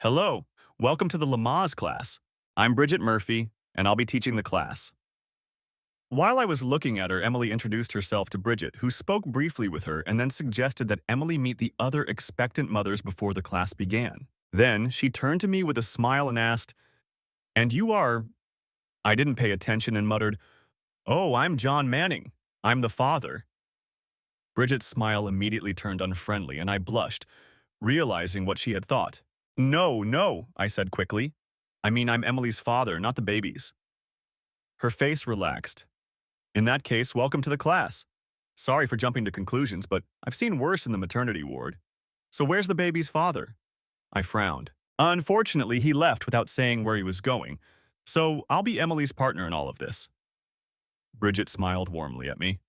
Hello, welcome to the Lamaze class. I'm Bridget Murphy, and I'll be teaching the class. While I was looking at her, Emily introduced herself to Bridget, who spoke briefly with her and then suggested that Emily meet the other expectant mothers before the class began. Then she turned to me with a smile and asked, "And you are—" I didn't pay attention and muttered, "Oh, I'm John Manning. I'm the father." Bridget's smile immediately turned unfriendly, and I blushed, realizing what she had thought. "No, no," I said quickly. "I mean, I'm Emily's father, not the baby's." Her face relaxed. "In that case, welcome to the class. Sorry for jumping to conclusions, but I've seen worse in the maternity ward. So where's the baby's father?" I frowned. "Unfortunately, he left without saying where he was going, so I'll be Emily's partner in all of this." Bridget smiled warmly at me.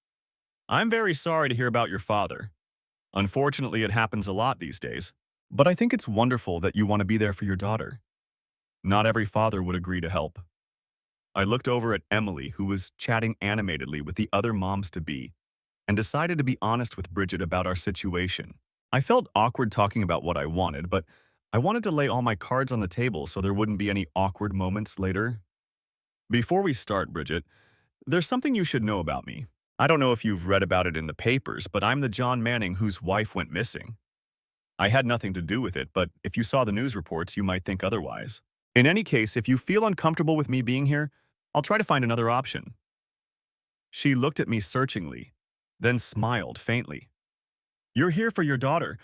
"I'm very sorry to hear about your father. Unfortunately, it happens a lot these days. But I think it's wonderful that you want to be there for your daughter. Not every father would agree to help." I looked over at Emily, who was chatting animatedly with the other moms-to-be, and decided to be honest with Bridget about our situation. I felt awkward talking about what I wanted, but I wanted to lay all my cards on the table so there wouldn't be any awkward moments later. Before we start, Bridget, there's something you should know about me. I don't know if you've read about it in the papers, but I'm the John Manning whose wife went missing. I had nothing to do with it, but if you saw the news reports, you might think otherwise. In any case, if you feel uncomfortable with me being here, I'll try to find another option." She looked at me searchingly, then smiled faintly. "You're here for your daughter.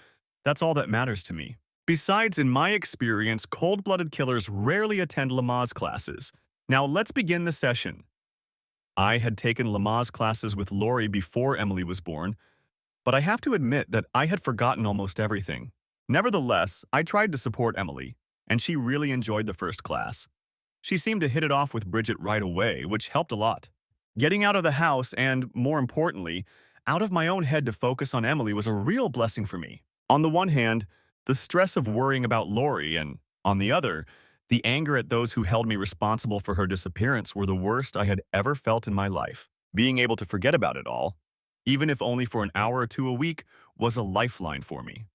That's all that matters to me. Besides, in my experience, cold-blooded killers rarely attend Lamaze classes. Now let's begin the session." I had taken Lamaze classes with Lori before Emily was born, but I have to admit that I had forgotten almost everything. Nevertheless, I tried to support Emily, and she really enjoyed the first class. She seemed to hit it off with Bridget right away, which helped a lot. Getting out of the house and, more importantly, out of my own head to focus on Emily was a real blessing for me. On the one hand, the stress of worrying about Lori, and, on the other, the anger at those who held me responsible for her disappearance were the worst I had ever felt in my life. Being able to forget about it all, even if only for an hour or two a week, was a lifeline for me.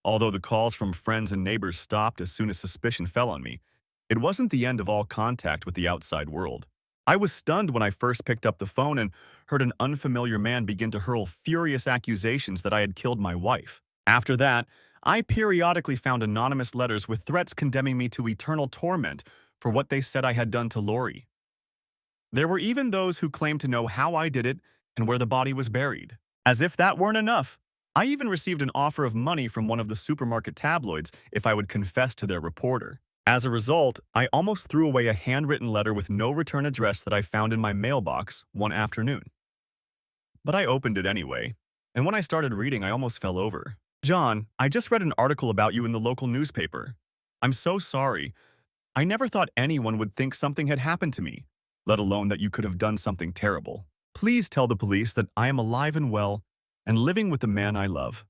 Although the calls from friends and neighbors stopped as soon as suspicion fell on me, it wasn't the end of all contact with the outside world. I was stunned when I first picked up the phone and heard an unfamiliar man begin to hurl furious accusations that I had killed my wife. After that, I periodically found anonymous letters with threats condemning me to eternal torment for what they said I had done to Lori. There were even those who claimed to know how I did it and where the body was buried. As if that weren't enough, I even received an offer of money from one of the supermarket tabloids if I would confess to their reporter. As a result, I almost threw away a handwritten letter with no return address that I found in my mailbox one afternoon. But I opened it anyway, and when I started reading, I almost fell over. "John, I just read an article about you in the local newspaper. I'm so sorry. I never thought anyone would think something had happened to me, let alone that you could have done something terrible. Please tell the police that I am alive and well and living with the man I love.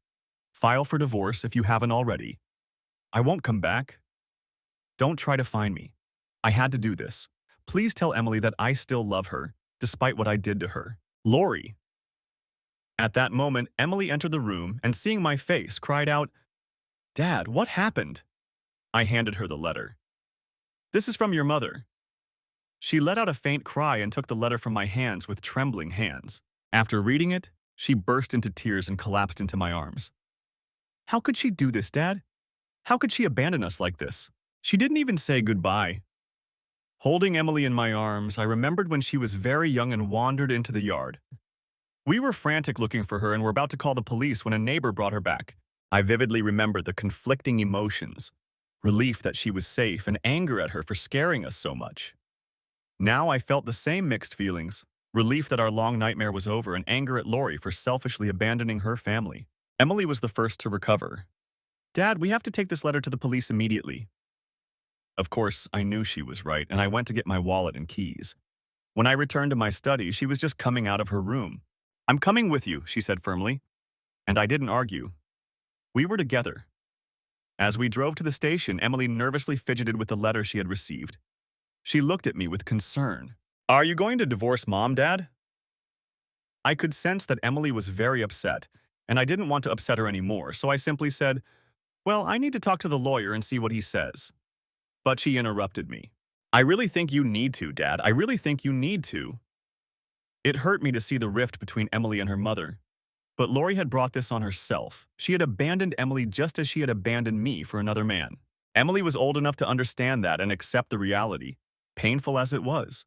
File for divorce if you haven't already. I won't come back. Don't try to find me. I had to do this. Please tell Emily that I still love her, despite what I did to her. Lori." At that moment, Emily entered the room and, seeing my face, cried out, "Dad, what happened?" I handed her the letter. "This is from your mother." She let out a faint cry and took the letter from my hands with trembling hands. After reading it, she burst into tears and collapsed into my arms. "How could she do this, Dad? How could she abandon us like this? She didn't even say goodbye." Holding Emily in my arms, I remembered when she was very young and wandered into the yard. We were frantic looking for her and were about to call the police when a neighbor brought her back. I vividly remember the conflicting emotions, relief that she was safe and anger at her for scaring us so much. Now I felt the same mixed feelings, relief that our long nightmare was over and anger at Lori for selfishly abandoning her family. Emily was the first to recover. "Dad, we have to take this letter to the police immediately." Of course, I knew she was right, and I went to get my wallet and keys. When I returned to my study, she was just coming out of her room. "I'm coming with you," she said firmly. And I didn't argue. We were together. As we drove to the station, Emily nervously fidgeted with the letter she had received. She looked at me with concern. "Are you going to divorce Mom, Dad?" I could sense that Emily was very upset, and I didn't want to upset her anymore, so I simply said, "Well, I need to talk to the lawyer and see what he says." But she interrupted me. "I really think you need to, Dad. I really think you need to." It hurt me to see the rift between Emily and her mother. But Lori had brought this on herself. She had abandoned Emily just as she had abandoned me for another man. Emily was old enough to understand that and accept the reality, painful as it was.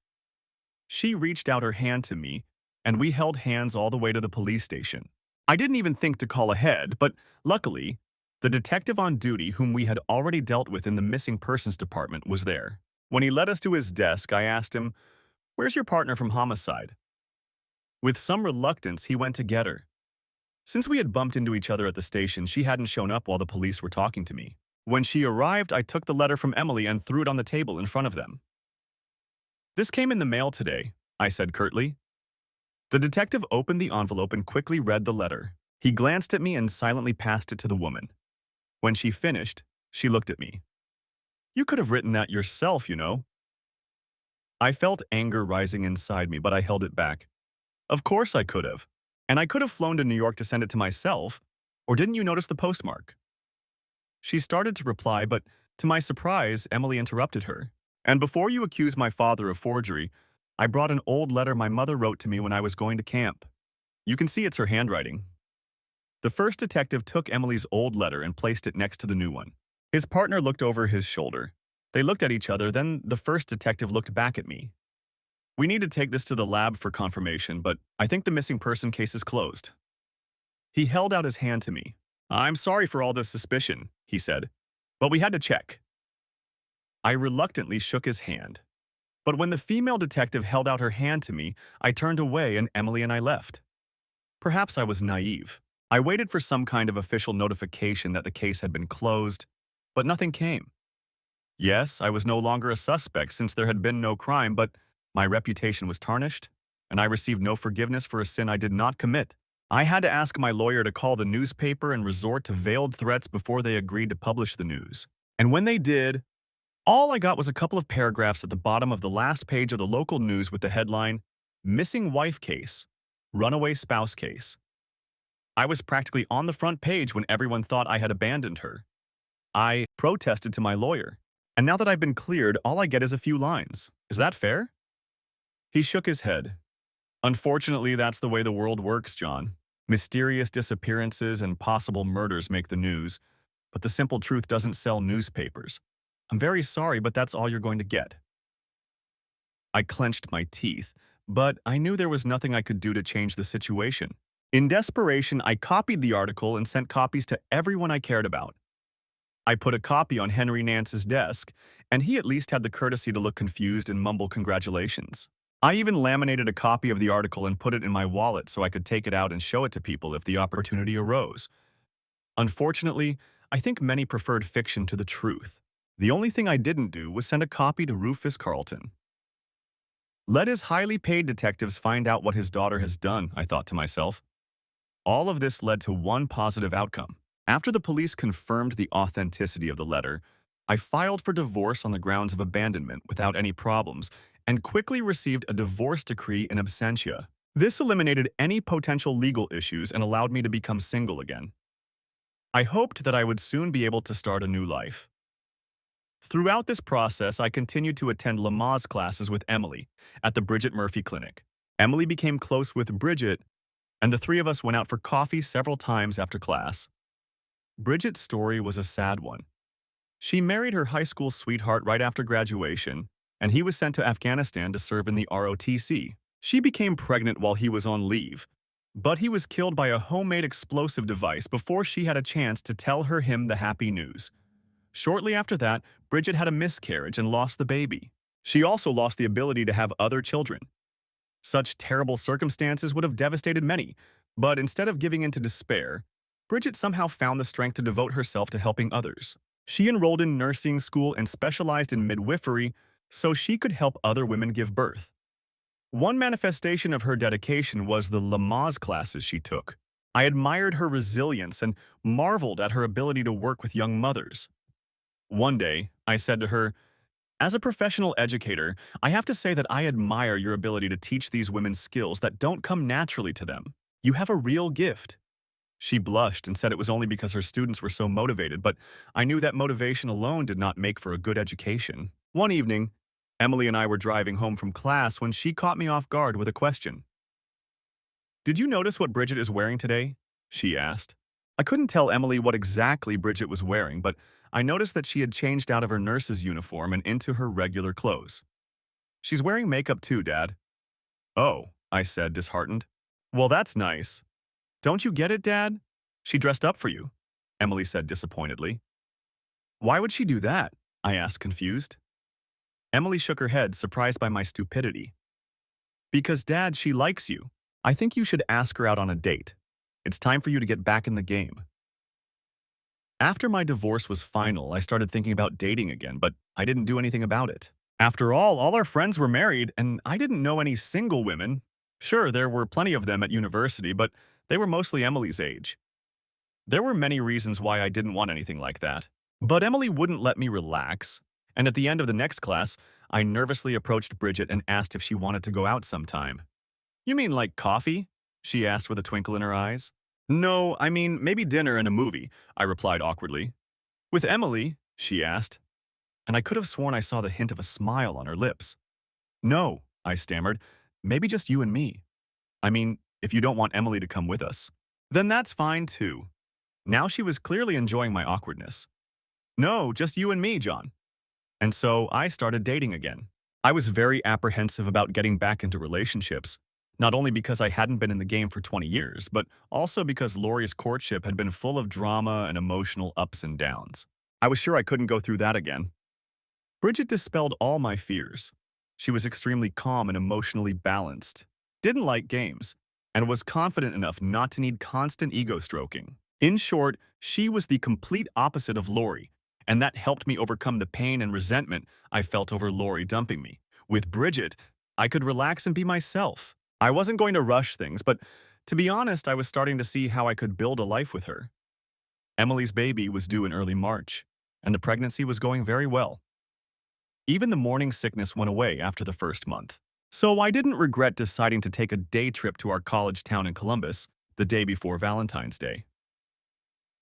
She reached out her hand to me, and we held hands all the way to the police station. I didn't even think to call ahead, but luckily, the detective on duty whom we had already dealt with in the missing persons department was there. When he led us to his desk, I asked him, "Where's your partner from homicide?" With some reluctance, he went to get her. Since we had bumped into each other at the station, she hadn't shown up while the police were talking to me. When she arrived, I took the letter from Emily and threw it on the table in front of them. "This came in the mail today," I said curtly. The detective opened the envelope and quickly read the letter. He glanced at me and silently passed it to the woman. When she finished, she looked at me. "You could have written that yourself, you know." I felt anger rising inside me, but I held it back. Of course I could have. And I could have flown to New York to send it to myself. Or didn't you notice the postmark? She started to reply, but to my surprise, Emily interrupted her. "And before you accuse my father of forgery, I brought an old letter my mother wrote to me when I was going to camp. You can see it's her handwriting." The first detective took Emily's old letter and placed it next to the new one. His partner looked over his shoulder. They looked at each other, then the first detective looked back at me. "We need to take this to the lab for confirmation, but I think the missing person case is closed." He held out his hand to me. "I'm sorry for all this suspicion," he said, "but we had to check." I reluctantly shook his hand. But when the female detective held out her hand to me, I turned away and Emily and I left. Perhaps I was naive. I waited for some kind of official notification that the case had been closed, but nothing came. Yes, I was no longer a suspect since there had been no crime, but my reputation was tarnished, and I received no forgiveness for a sin I did not commit. I had to ask my lawyer to call the newspaper and resort to veiled threats before they agreed to publish the news. And when they did, all I got was a couple of paragraphs at the bottom of the last page of the local news with the headline, "Missing Wife Case, Runaway Spouse Case." I was practically on the front page when everyone thought I had abandoned her. I protested to my lawyer, and now that I've been cleared, all I get is a few lines. Is that fair? He shook his head. "Unfortunately, that's the way the world works, John. Mysterious disappearances and possible murders make the news, but the simple truth doesn't sell newspapers. I'm very sorry, but that's all you're going to get." I clenched my teeth, but I knew there was nothing I could do to change the situation. In desperation, I copied the article and sent copies to everyone I cared about. I put a copy on Henry Nance's desk, and he at least had the courtesy to look confused and mumble congratulations. I even laminated a copy of the article and put it in my wallet so I could take it out and show it to people if the opportunity arose. Unfortunately, I think many preferred fiction to the truth. The only thing I didn't do was send a copy to Rufus Carlton. Let his highly paid detectives find out what his daughter has done, I thought to myself. All of this led to one positive outcome. After the police confirmed the authenticity of the letter, I filed for divorce on the grounds of abandonment without any problems and quickly received a divorce decree in absentia. This eliminated any potential legal issues and allowed me to become single again. I hoped that I would soon be able to start a new life. Throughout this process, I continued to attend Lamaze classes with Emily at the Bridget Murphy Clinic. Emily became close with Bridget, and the three of us went out for coffee several times after class. Bridget's story was a sad one. She married her high school sweetheart right after graduation, and he was sent to Afghanistan to serve in the ROTC. She became pregnant while he was on leave, But he was killed by a homemade explosive device before she had a chance to tell him the happy news. Shortly after that, Bridget had a miscarriage and lost the baby. She also lost the ability to have other children. Such terrible circumstances would have devastated many, but instead of giving in to despair, Bridget somehow found the strength to devote herself to helping others. She enrolled in nursing school and specialized in midwifery so she could help other women give birth. One manifestation of her dedication was the Lamaze classes she took. I admired her resilience and marveled at her ability to work with young mothers. One day, I said to her, "As a professional educator, I have to say that I admire your ability to teach these women skills that don't come naturally to them. You have a real gift." She blushed and said it was only because her students were so motivated, but I knew that motivation alone did not make for a good education. One evening, Emily and I were driving home from class when she caught me off guard with a question. "Did you notice what Bridget is wearing today?" she asked. I couldn't tell Emily what exactly Bridget was wearing, but I noticed that she had changed out of her nurse's uniform and into her regular clothes. "She's wearing makeup too, Dad." "Oh," I said, disheartened. "Well, that's nice. Don't you get it, Dad? She dressed up for you," Emily said disappointedly. "Why would she do that?" I asked, confused. Emily shook her head, surprised by my stupidity. "Because, Dad, she likes you. I think you should ask her out on a date. It's time for you to get back in the game." After my divorce was final, I started thinking about dating again, but I didn't do anything about it. After all our friends were married, and I didn't know any single women. Sure, there were plenty of them at university, but they were mostly Emily's age. There were many reasons why I didn't want anything like that. But Emily wouldn't let me relax, and at the end of the next class, I nervously approached Bridget and asked if she wanted to go out sometime. "You mean like coffee?" she asked with a twinkle in her eyes. "No, I mean maybe dinner and a movie," I replied awkwardly. "With Emily?" she asked, and I could have sworn I saw the hint of a smile on her lips. "No," I stammered, "maybe just you and me. I mean, if you don't want Emily to come with us." "Then that's fine too." Now she was clearly enjoying my awkwardness. "No, just you and me, John." And so I started dating again. I was very apprehensive about getting back into relationships, not only because I hadn't been in the game for 20 years, but also because Lori's courtship had been full of drama and emotional ups and downs. I was sure I couldn't go through that again. Bridget dispelled all my fears. She was extremely calm and emotionally balanced, didn't like games, and was confident enough not to need constant ego stroking. In short, she was the complete opposite of Lori, and that helped me overcome the pain and resentment I felt over Lori dumping me. With Bridget, I could relax and be myself. I wasn't going to rush things, but to be honest, I was starting to see how I could build a life with her. Emily's baby was due in early March, and the pregnancy was going very well. Even the morning sickness went away after the first month. So I didn't regret deciding to take a day trip to our college town in Columbus the day before Valentine's Day.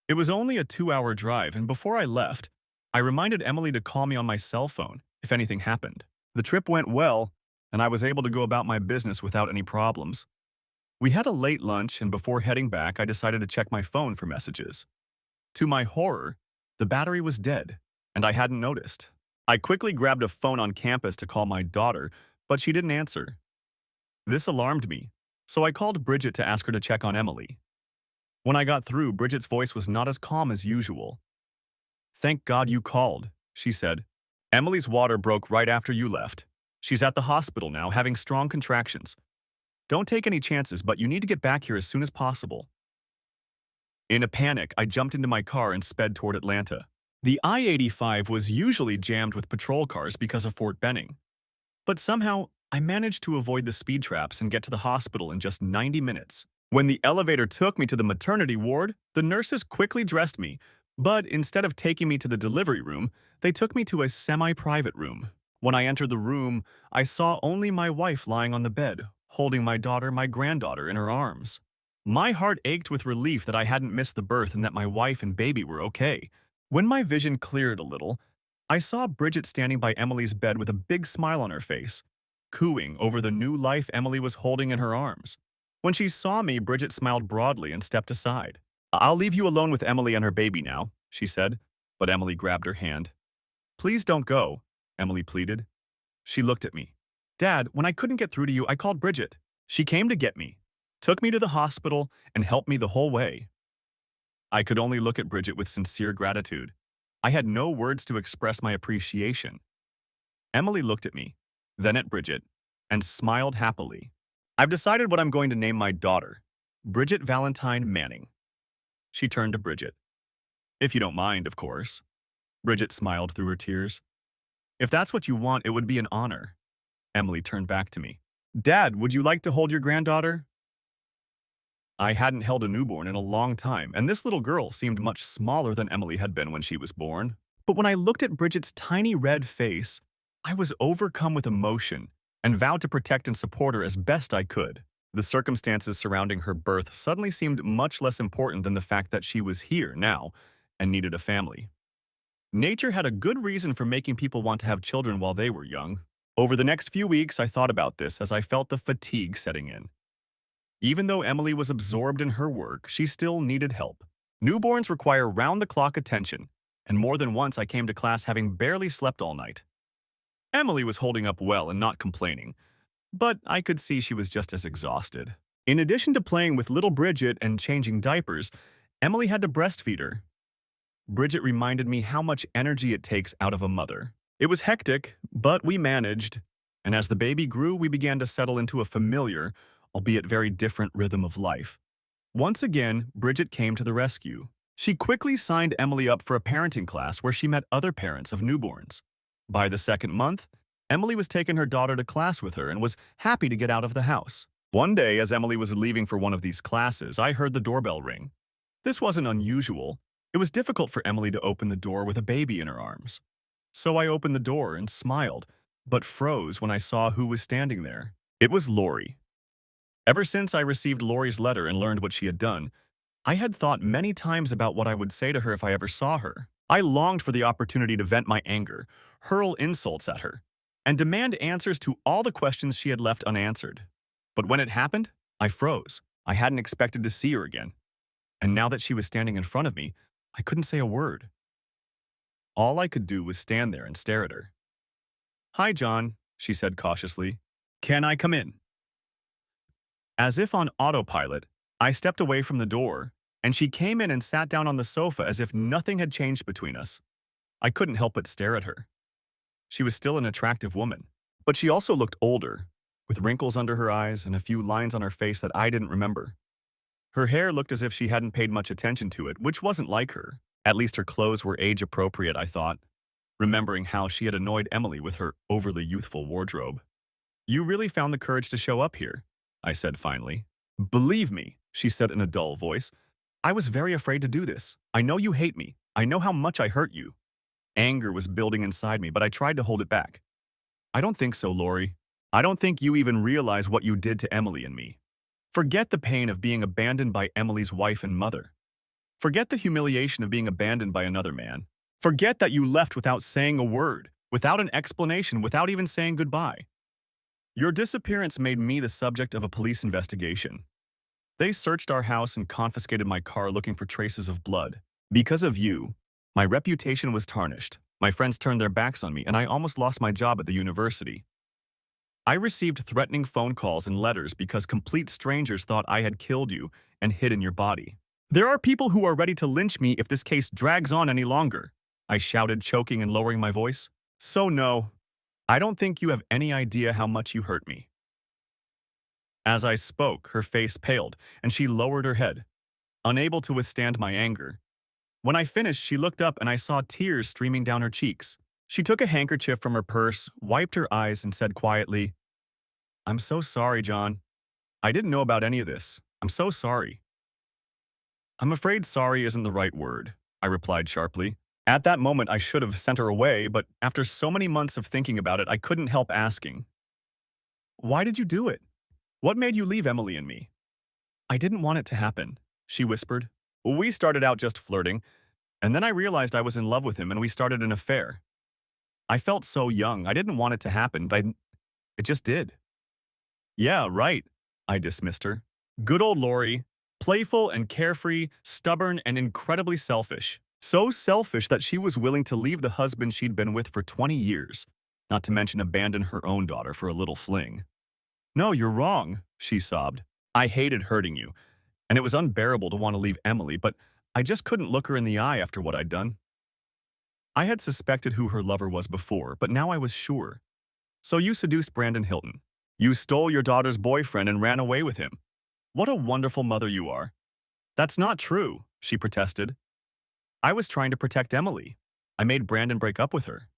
It was only a 2-hour drive, and before I left, I reminded Emily to call me on my cell phone if anything happened. The trip went well, and I was able to go about my business without any problems. We had a late lunch, and before heading back, I decided to check my phone for messages. To my horror, the battery was dead, and I hadn't noticed. I quickly grabbed a phone on campus to call my daughter, but she didn't answer. This alarmed me, so I called Bridget to ask her to check on Emily. When I got through, Bridget's voice was not as calm as usual. "Thank God you called," she said. "Emily's water broke right after you left. She's at the hospital now, having strong contractions. Don't take any chances, but you need to get back here as soon as possible." In a panic, I jumped into my car and sped toward Atlanta. The I-85 was usually jammed with patrol cars because of Fort Benning. But somehow, I managed to avoid the speed traps and get to the hospital in just 90 minutes. When the elevator took me to the maternity ward, the nurses quickly dressed me, but instead of taking me to the delivery room, they took me to a semi-private room. When I entered the room, I saw only my wife lying on the bed, holding my granddaughter, in her arms. My heart ached with relief that I hadn't missed the birth and that my wife and baby were okay. When my vision cleared a little, I saw Bridget standing by Emily's bed with a big smile on her face, cooing over the new life Emily was holding in her arms. When she saw me, Bridget smiled broadly and stepped aside. "I'll leave you alone with Emily and her baby now," she said, but Emily grabbed her hand. "Please don't go," Emily pleaded. She looked at me. "Dad, when I couldn't get through to you, I called Bridget. She came to get me. took me to the hospital, and helped me the whole way. I could only look at Bridget with sincere gratitude. I had no words to express my appreciation. Emily looked at me, then at Bridget, and smiled happily. I've decided what I'm going to name my daughter, Bridget Valentine Manning. She turned to Bridget. If you don't mind, of course. Bridget smiled through her tears. If that's what you want, it would be an honor. Emily turned back to me. Dad, would you like to hold your granddaughter? I hadn't held a newborn in a long time, and this little girl seemed much smaller than Emily had been when she was born. But when I looked at Bridget's tiny red face, I was overcome with emotion and vowed to protect and support her as best I could. The circumstances surrounding her birth suddenly seemed much less important than the fact that she was here now and needed a family. Nature had a good reason for making people want to have children while they were young. Over the next few weeks, I thought about this as I felt the fatigue setting in. Even though Emily was absorbed in her work, she still needed help. Newborns require round-the-clock attention, and more than once I came to class having barely slept all night. Emily was holding up well and not complaining, but I could see she was just as exhausted. In addition to playing with little Bridget and changing diapers, Emily had to breastfeed her. Bridget reminded me how much energy it takes out of a mother. It was hectic, but we managed, and as the baby grew, we began to settle into a familiar, albeit very different rhythm of life. Once again, Bridget came to the rescue. She quickly signed Emily up for a parenting class where she met other parents of newborns. By the second month, Emily was taking her daughter to class with her and was happy to get out of the house. One day, as Emily was leaving for one of these classes, I heard the doorbell ring. This wasn't unusual. It was difficult for Emily to open the door with a baby in her arms. So I opened the door and smiled, but froze when I saw who was standing there. It was Lori. Ever since I received Lori's letter and learned what she had done, I had thought many times about what I would say to her if I ever saw her. I longed for the opportunity to vent my anger, hurl insults at her, and demand answers to all the questions she had left unanswered. But when it happened, I froze. I hadn't expected to see her again. And now that she was standing in front of me, I couldn't say a word. All I could do was stand there and stare at her. "Hi, John," she said cautiously. "Can I come in?" As if on autopilot, I stepped away from the door, and she came in and sat down on the sofa as if nothing had changed between us. I couldn't help but stare at her. She was still an attractive woman, but she also looked older, with wrinkles under her eyes and a few lines on her face that I didn't remember. Her hair looked as if she hadn't paid much attention to it, which wasn't like her. At least her clothes were age-appropriate, I thought, remembering how she had annoyed Emily with her overly youthful wardrobe. "You really found the courage to show up here," I said finally. "Believe me," she said in a dull voice, "I was very afraid to do this. I know you hate me. I know how much I hurt you." Anger was building inside me, but I tried to hold it back. "I don't think so, Lori. I don't think you even realize what you did to Emily and me. Forget the pain of being abandoned by Emily's wife and mother. Forget the humiliation of being abandoned by another man. Forget that you left without saying a word, without an explanation, without even saying goodbye. Your disappearance made me the subject of a police investigation. They searched our house and confiscated my car looking for traces of blood. Because of you, my reputation was tarnished. My friends turned their backs on me, and I almost lost my job at the university. I received threatening phone calls and letters because complete strangers thought I had killed you and hidden your body. There are people who are ready to lynch me if this case drags on any longer," I shouted, choking and lowering my voice. "So no, I don't think you have any idea how much you hurt me." As I spoke, her face paled, and she lowered her head, unable to withstand my anger. When I finished, she looked up and I saw tears streaming down her cheeks. She took a handkerchief from her purse, wiped her eyes, and said quietly, "I'm so sorry, John. I didn't know about any of this. I'm so sorry." "I'm afraid sorry isn't the right word," I replied sharply. At that moment, I should have sent her away, but after so many months of thinking about it, I couldn't help asking, "Why did you do it? What made you leave Emily and me?" "I didn't want it to happen," she whispered. "We started out just flirting, and then I realized I was in love with him and we started an affair. I felt so young, I didn't want it to happen, but it just did." "Yeah, right," I dismissed her. Good old Lori, playful and carefree, stubborn and incredibly selfish. So selfish that she was willing to leave the husband she'd been with for 20 years, not to mention abandon her own daughter for a little fling. "No, you're wrong," she sobbed. I hated hurting you, and it was unbearable to want to leave Emily, but I just couldn't look her in the eye after what I'd done. I had suspected who her lover was before, but now I was sure. So you seduced Brandon Hilton. You stole your daughter's boyfriend and ran away with him. What a wonderful mother you are. That's not true, she protested. I was trying to protect Emily. I made Brandon break up with her.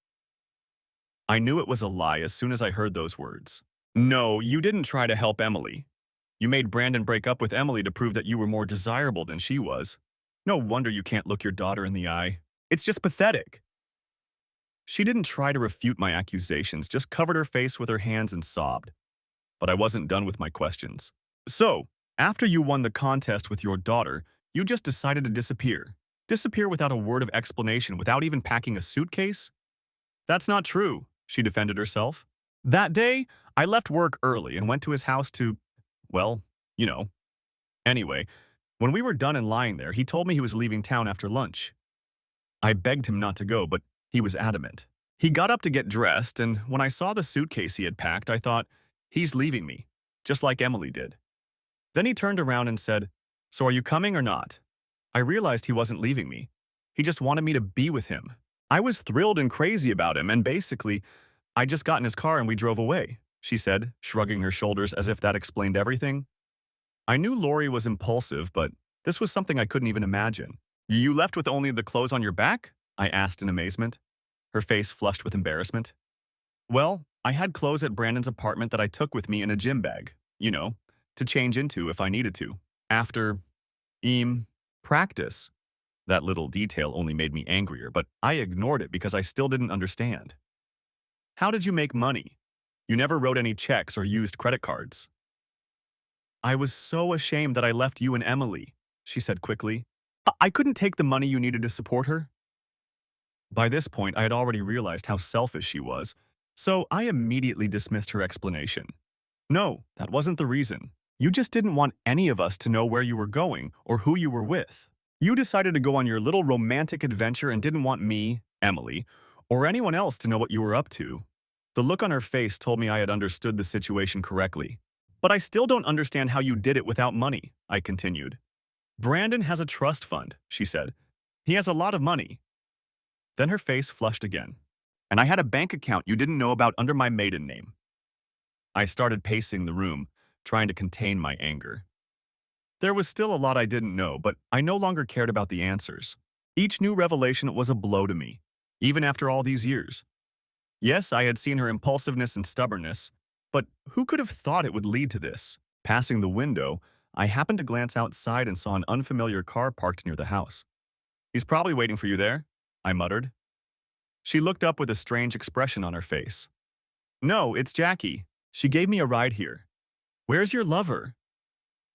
I knew it was a lie as soon as I heard those words. No, you didn't try to help Emily. You made Brandon break up with Emily to prove that you were more desirable than she was. No wonder you can't look your daughter in the eye. It's just pathetic. She didn't try to refute my accusations, just covered her face with her hands and sobbed. But I wasn't done with my questions. So, after you won the contest with your daughter, you just decided to disappear. Disappear without a word of explanation, without even packing a suitcase? That's not true, she defended herself. That day, I left work early and went to his house to, well, you know. Anyway, when we were done and lying there, he told me he was leaving town after lunch. I begged him not to go, but he was adamant. He got up to get dressed, and when I saw the suitcase he had packed, I thought, he's leaving me, just like Emily did. Then he turned around and said, "So are you coming or not?" I realized he wasn't leaving me. He just wanted me to be with him. I was thrilled and crazy about him, and basically, I just got in his car and we drove away, she said, shrugging her shoulders as if that explained everything. I knew Lori was impulsive, but this was something I couldn't even imagine. You left with only the clothes on your back? I asked in amazement. Her face flushed with embarrassment. Well, I had clothes at Brandon's apartment that I took with me in a gym bag, to change into if I needed to. After, practice. That little detail only made me angrier, but I ignored it because I still didn't understand. How did you make money? You never wrote any checks or used credit cards. I was so ashamed that I left you and Emily, she said quickly. I couldn't take the money you needed to support her. By this point, I had already realized how selfish she was, so I immediately dismissed her explanation. No, that wasn't the reason. You just didn't want any of us to know where you were going or who you were with. You decided to go on your little romantic adventure and didn't want me, Emily, or anyone else to know what you were up to. The look on her face told me I had understood the situation correctly. But I still don't understand how you did it without money, I continued. Brandon has a trust fund, she said. He has a lot of money. Then her face flushed again. And I had a bank account you didn't know about under my maiden name. I started pacing the room, trying to contain my anger. There was still a lot I didn't know, but I no longer cared about the answers. Each new revelation was a blow to me, even after all these years. Yes, I had seen her impulsiveness and stubbornness, but who could have thought it would lead to this? Passing the window, I happened to glance outside and saw an unfamiliar car parked near the house. He's probably waiting for you there, I muttered. She looked up with a strange expression on her face. No, it's Jackie. She gave me a ride here. Where's your lover?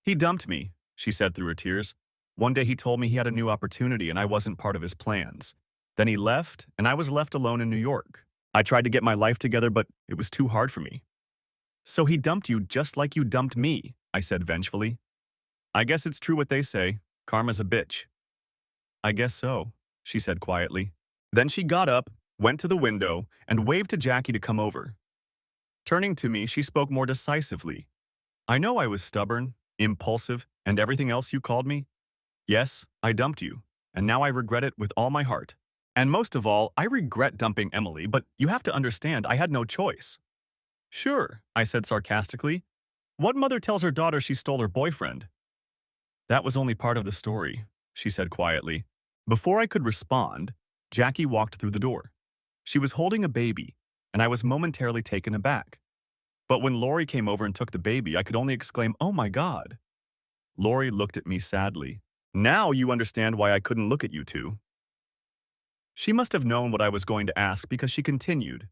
He dumped me, she said through her tears. One day he told me he had a new opportunity and I wasn't part of his plans. Then he left, and I was left alone in New York. I tried to get my life together, but it was too hard for me. So he dumped you just like you dumped me, I said vengefully. I guess it's true what they say. Karma's a bitch. I guess so, she said quietly. Then she got up, went to the window, and waved to Jackie to come over. Turning to me, she spoke more decisively. I know I was stubborn, impulsive, and everything else you called me. Yes, I dumped you, and now I regret it with all my heart. And most of all, I regret dumping Emily, but you have to understand I had no choice. Sure, I said sarcastically. What mother tells her daughter she stole her boyfriend? That was only part of the story, she said quietly. Before I could respond, Jackie walked through the door. She was holding a baby, and I was momentarily taken aback. But when Lori came over and took the baby, I could only exclaim, "Oh my God." Lori looked at me sadly. Now you understand why I couldn't look at you two. She must have known what I was going to ask because she continued.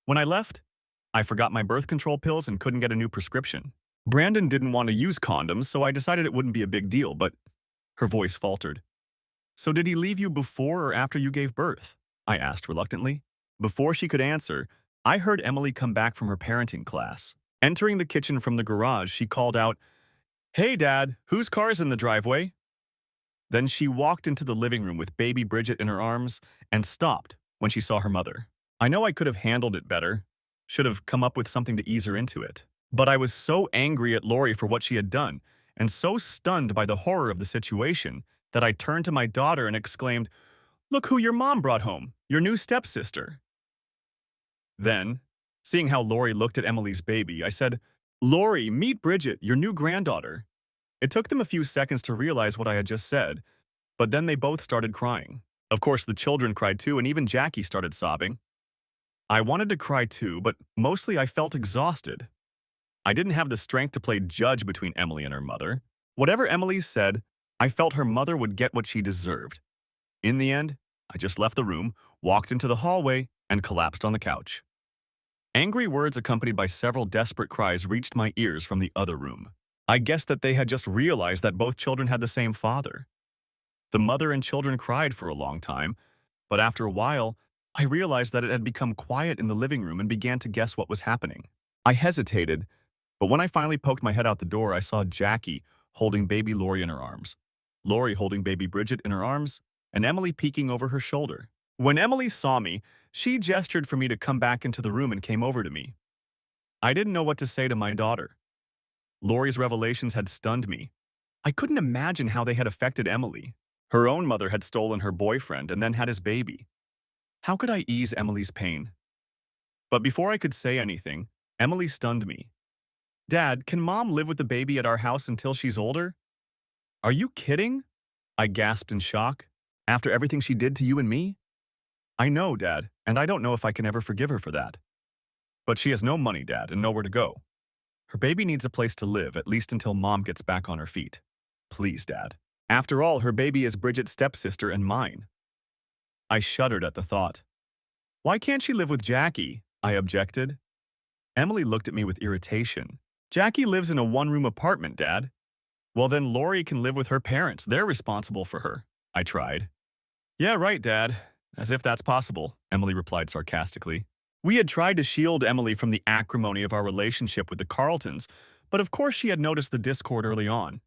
When I left, I forgot my birth control pills and couldn't get a new prescription. Brandon didn't want to use condoms, so I decided it wouldn't be a big deal, but her voice faltered. So did he leave you before or after you gave birth? I asked reluctantly. Before she could answer, I heard Emily come back from her parenting class. Entering the kitchen from the garage, she called out, "Hey, Dad, whose car is in the driveway?" Then she walked into the living room with baby Bridget in her arms and stopped when she saw her mother. I know I could have handled it better, should have come up with something to ease her into it. But I was so angry at Lori for what she had done, and so stunned by the horror of the situation, that I turned to my daughter and exclaimed, "Look who your mom brought home, your new stepsister." Then, seeing how Lori looked at Emily's baby, I said, "Lori, meet Bridget, your new granddaughter." It took them a few seconds to realize what I had just said, but then they both started crying. Of course, the children cried too, and even Jackie started sobbing. I wanted to cry too, but mostly I felt exhausted. I didn't have the strength to play judge between Emily and her mother. Whatever Emily said, I felt her mother would get what she deserved. In the end, I just left the room, walked into the hallway, and collapsed on the couch. Angry words accompanied by several desperate cries reached my ears from the other room. I guessed that they had just realized that both children had the same father. The mother and children cried for a long time, but after a while, I realized that it had become quiet in the living room and began to guess what was happening. I hesitated, but when I finally poked my head out the door, I saw Jackie holding baby Lori in her arms, Lori holding baby Bridget in her arms, and Emily peeking over her shoulder. When Emily saw me, she gestured for me to come back into the room and came over to me. I didn't know what to say to my daughter. Lori's revelations had stunned me. I couldn't imagine how they had affected Emily. Her own mother had stolen her boyfriend and then had his baby. How could I ease Emily's pain? But before I could say anything, Emily stunned me. "Dad, can Mom live with the baby at our house until she's older?" "Are you kidding?" I gasped in shock. "After everything she did to you and me?" "I know, Dad, and I don't know if I can ever forgive her for that. But she has no money, Dad, and nowhere to go. Her baby needs a place to live, at least until Mom gets back on her feet. Please, Dad. After all, her baby is Bridget's stepsister and mine." I shuddered at the thought. "Why can't she live with Jackie?" I objected. Emily looked at me with irritation. "Jackie lives in a one-room apartment, Dad." "Well, then Lori can live with her parents. They're responsible for her." I tried. "Yeah, right, Dad. As if that's possible," Emily replied sarcastically. We had tried to shield Emily from the acrimony of our relationship with the Carltons, but of course she had noticed the discord early on.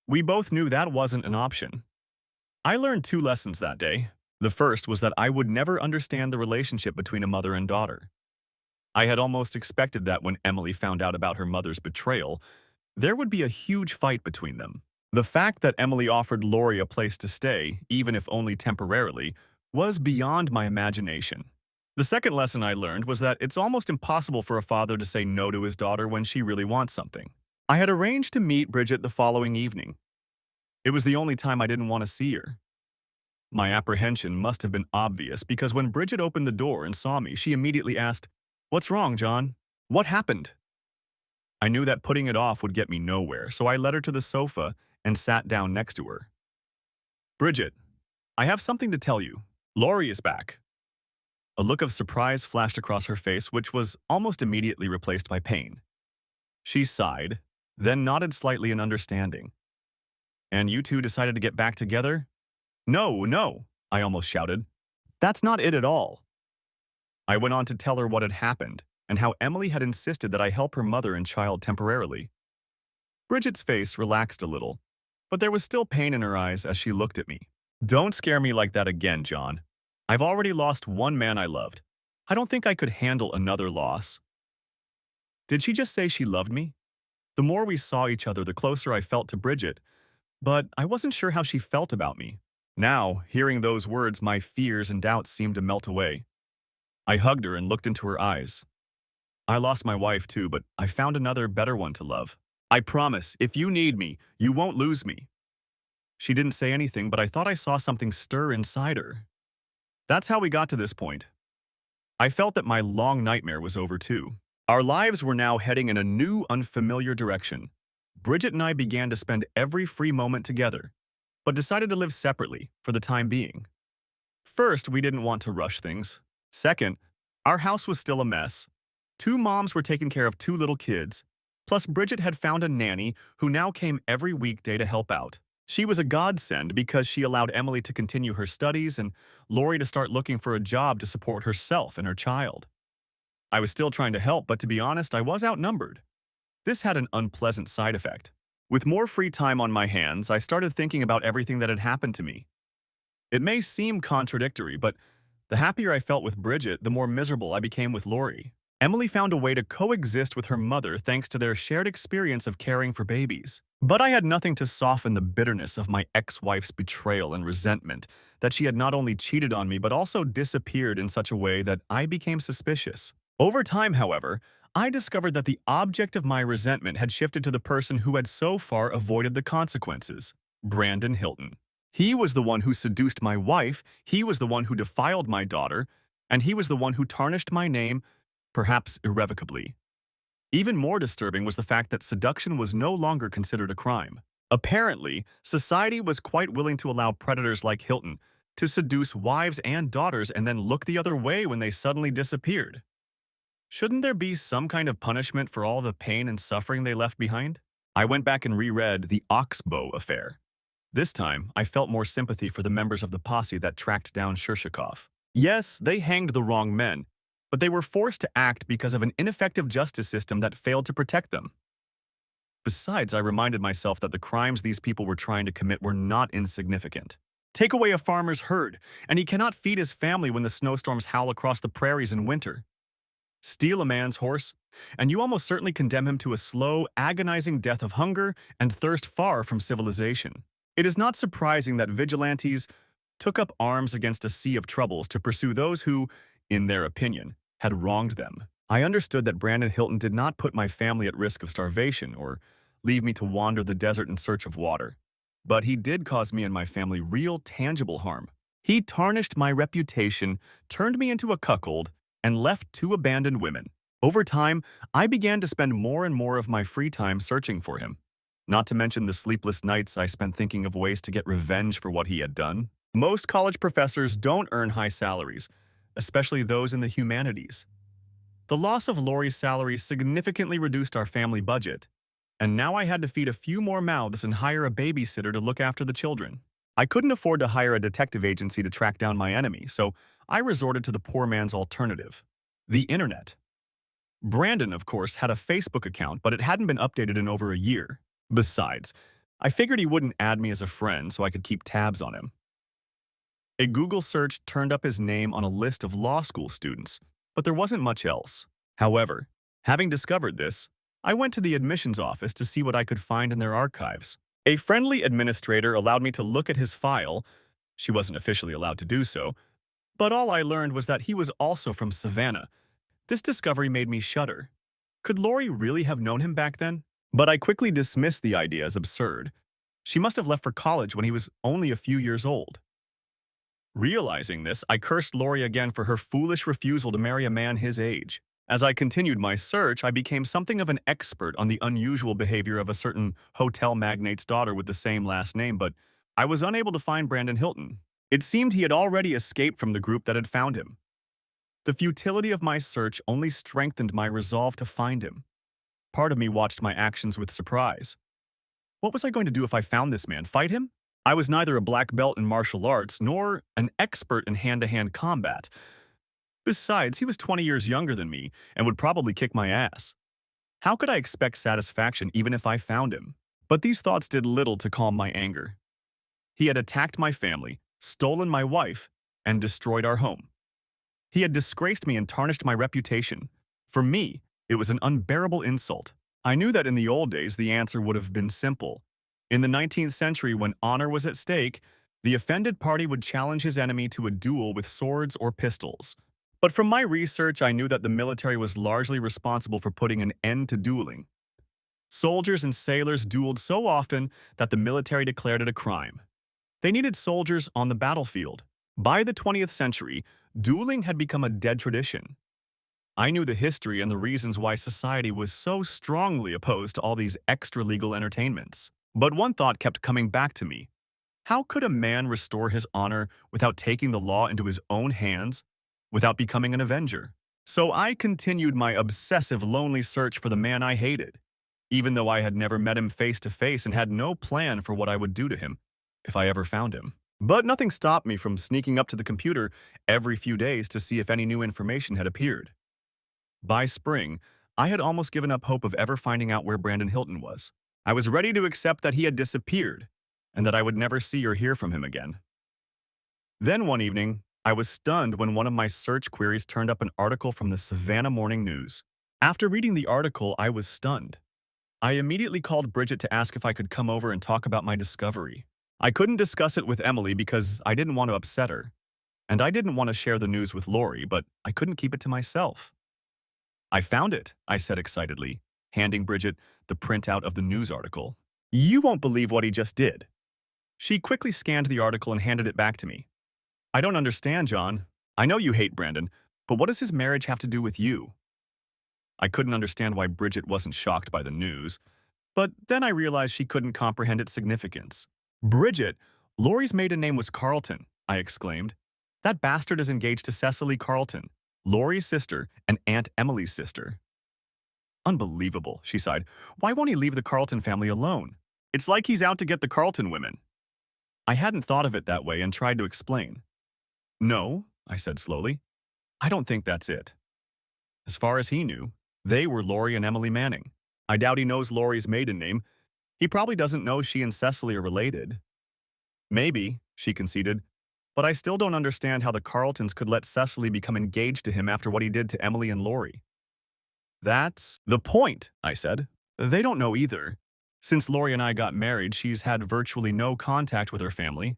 We both knew that wasn't an option. I learned two lessons that day. The first was that I would never understand the relationship between a mother and daughter. I had almost expected that when Emily found out about her mother's betrayal, there would be a huge fight between them. The fact that Emily offered Lori a place to stay, even if only temporarily, was beyond my imagination. The second lesson I learned was that it's almost impossible for a father to say no to his daughter when she really wants something. I had arranged to meet Bridget the following evening. It was the only time I didn't want to see her. My apprehension must have been obvious because when Bridget opened the door and saw me, she immediately asked, "What's wrong, John? What happened?" I knew that putting it off would get me nowhere, so I led her to the sofa and sat down next to her. "Bridget, I have something to tell you. Lori is back." A look of surprise flashed across her face, which was almost immediately replaced by pain. She sighed, then nodded slightly in understanding. "And you two decided to get back together?" "No, no," I almost shouted. "That's not it at all." I went on to tell her what had happened and how Emily had insisted that I help her mother and child temporarily. Bridget's face relaxed a little, but there was still pain in her eyes as she looked at me. "Don't scare me like that again, John. I've already lost one man I loved. I don't think I could handle another loss." Did she just say she loved me? The more we saw each other, the closer I felt to Bridget, but I wasn't sure how she felt about me. Now, hearing those words, my fears and doubts seemed to melt away. I hugged her and looked into her eyes. "I lost my wife too, but I found another better one to love. I promise, if you need me, you won't lose me." She didn't say anything, but I thought I saw something stir inside her. That's how we got to this point. I felt that my long nightmare was over too. Our lives were now heading in a new, unfamiliar direction. Bridget and I began to spend every free moment together, but decided to live separately for the time being. First, we didn't want to rush things. Second, our house was still a mess. Two moms were taking care of two little kids, plus Bridget had found a nanny who now came every weekday to help out. She was a godsend because she allowed Emily to continue her studies and Lori to start looking for a job to support herself and her child. I was still trying to help, but to be honest, I was outnumbered. This had an unpleasant side effect. With more free time on my hands, I started thinking about everything that had happened to me. It may seem contradictory, but the happier I felt with Bridget, the more miserable I became with Lori. Emily found a way to coexist with her mother thanks to their shared experience of caring for babies. But I had nothing to soften the bitterness of my ex-wife's betrayal and resentment that she had not only cheated on me but also disappeared in such a way that I became suspicious. Over time, however, I discovered that the object of my resentment had shifted to the person who had so far avoided the consequences, Brandon Hilton. He was the one who seduced my wife, he was the one who defiled my daughter, and he was the one who tarnished my name, perhaps irrevocably. Even more disturbing was the fact that seduction was no longer considered a crime. Apparently, society was quite willing to allow predators like Hilton to seduce wives and daughters and then look the other way when they suddenly disappeared. Shouldn't there be some kind of punishment for all the pain and suffering they left behind? I went back and reread The Oxbow Affair. This time, I felt more sympathy for the members of the posse that tracked down Shurshikov. Yes, they hanged the wrong men, but they were forced to act because of an ineffective justice system that failed to protect them. Besides, I reminded myself that the crimes these people were trying to commit were not insignificant. Take away a farmer's herd, and he cannot feed his family when the snowstorms howl across the prairies in winter. Steal a man's horse, and you almost certainly condemn him to a slow, agonizing death of hunger and thirst far from civilization. It is not surprising that vigilantes took up arms against a sea of troubles to pursue those who, in their opinion, had wronged them. I understood that Brandon Hilton did not put my family at risk of starvation or leave me to wander the desert in search of water. But he did cause me and my family real, tangible harm. He tarnished my reputation, turned me into a cuckold, and left two abandoned women. Over time, I began to spend more and more of my free time searching for him. Not to mention the sleepless nights I spent thinking of ways to get revenge for what he had done. Most college professors don't earn high salaries, especially those in the humanities. The loss of Lori's salary significantly reduced our family budget, and now I had to feed a few more mouths and hire a babysitter to look after the children. I couldn't afford to hire a detective agency to track down my enemy, so I resorted to the poor man's alternative, the internet. Brandon, of course, had a Facebook account, but it hadn't been updated in over a year. Besides, I figured he wouldn't add me as a friend so I could keep tabs on him. A Google search turned up his name on a list of law school students, but there wasn't much else. However, having discovered this, I went to the admissions office to see what I could find in their archives. A friendly administrator allowed me to look at his file. She wasn't officially allowed to do so, but all I learned was that he was also from Savannah. This discovery made me shudder. Could Lori really have known him back then? But I quickly dismissed the idea as absurd. She must have left for college when he was only a few years old. Realizing this, I cursed Lori again for her foolish refusal to marry a man his age. As I continued my search, I became something of an expert on the unusual behavior of a certain hotel magnate's daughter with the same last name, but I was unable to find Brandon Hilton. It seemed he had already escaped from the group that had found him. The futility of my search only strengthened my resolve to find him. Part of me watched my actions with surprise. What was I going to do if I found this man? Fight him? I was neither a black belt in martial arts nor an expert in hand-to-hand combat. Besides, he was 20 years younger than me and would probably kick my ass. How could I expect satisfaction even if I found him? But these thoughts did little to calm my anger. He had attacked my family, stolen my wife, and destroyed our home. He had disgraced me and tarnished my reputation. For me, it was an unbearable insult. I knew that in the old days the answer would have been simple. In the 19th century, when honor was at stake, the offended party would challenge his enemy to a duel with swords or pistols. But from my research, I knew that the military was largely responsible for putting an end to dueling. Soldiers and sailors dueled so often that the military declared it a crime. They needed soldiers on the battlefield. By the 20th century, dueling had become a dead tradition. I knew the history and the reasons why society was so strongly opposed to all these extra-legal entertainments. But one thought kept coming back to me. How could a man restore his honor without taking the law into his own hands, without becoming an avenger? So I continued my obsessive, lonely search for the man I hated, even though I had never met him face to face and had no plan for what I would do to him if I ever found him. But nothing stopped me from sneaking up to the computer every few days to see if any new information had appeared. By spring, I had almost given up hope of ever finding out where Brandon Hilton was. I was ready to accept that he had disappeared and that I would never see or hear from him again. Then one evening, I was stunned when one of my search queries turned up an article from the Savannah Morning News. After reading the article, I was stunned. I immediately called Bridget to ask if I could come over and talk about my discovery. I couldn't discuss it with Emily because I didn't want to upset her, and I didn't want to share the news with Lori, but I couldn't keep it to myself. I found it, I said excitedly, handing Bridget the printout of the news article. You won't believe what he just did. She quickly scanned the article and handed it back to me. I don't understand, John. I know you hate Brandon, but what does his marriage have to do with you? I couldn't understand why Bridget wasn't shocked by the news, but then I realized she couldn't comprehend its significance. Bridget, Lori's maiden name was Carlton, I exclaimed. That bastard is engaged to Cecily Carlton, Lori's sister and Aunt Emily's sister. Unbelievable, she sighed. Why won't he leave the Carlton family alone? It's like he's out to get the Carlton women. I hadn't thought of it that way and tried to explain. No, I said slowly. I don't think that's it. As far as he knew, they were Lori and Emily Manning. I doubt he knows Lori's maiden name. He probably doesn't know she and Cecily are related. Maybe, she conceded, but I still don't understand how the Carltons could let Cecily become engaged to him after what he did to Emily and Lori. That's the point, I said. They don't know either. Since Lori and I got married, she's had virtually no contact with her family.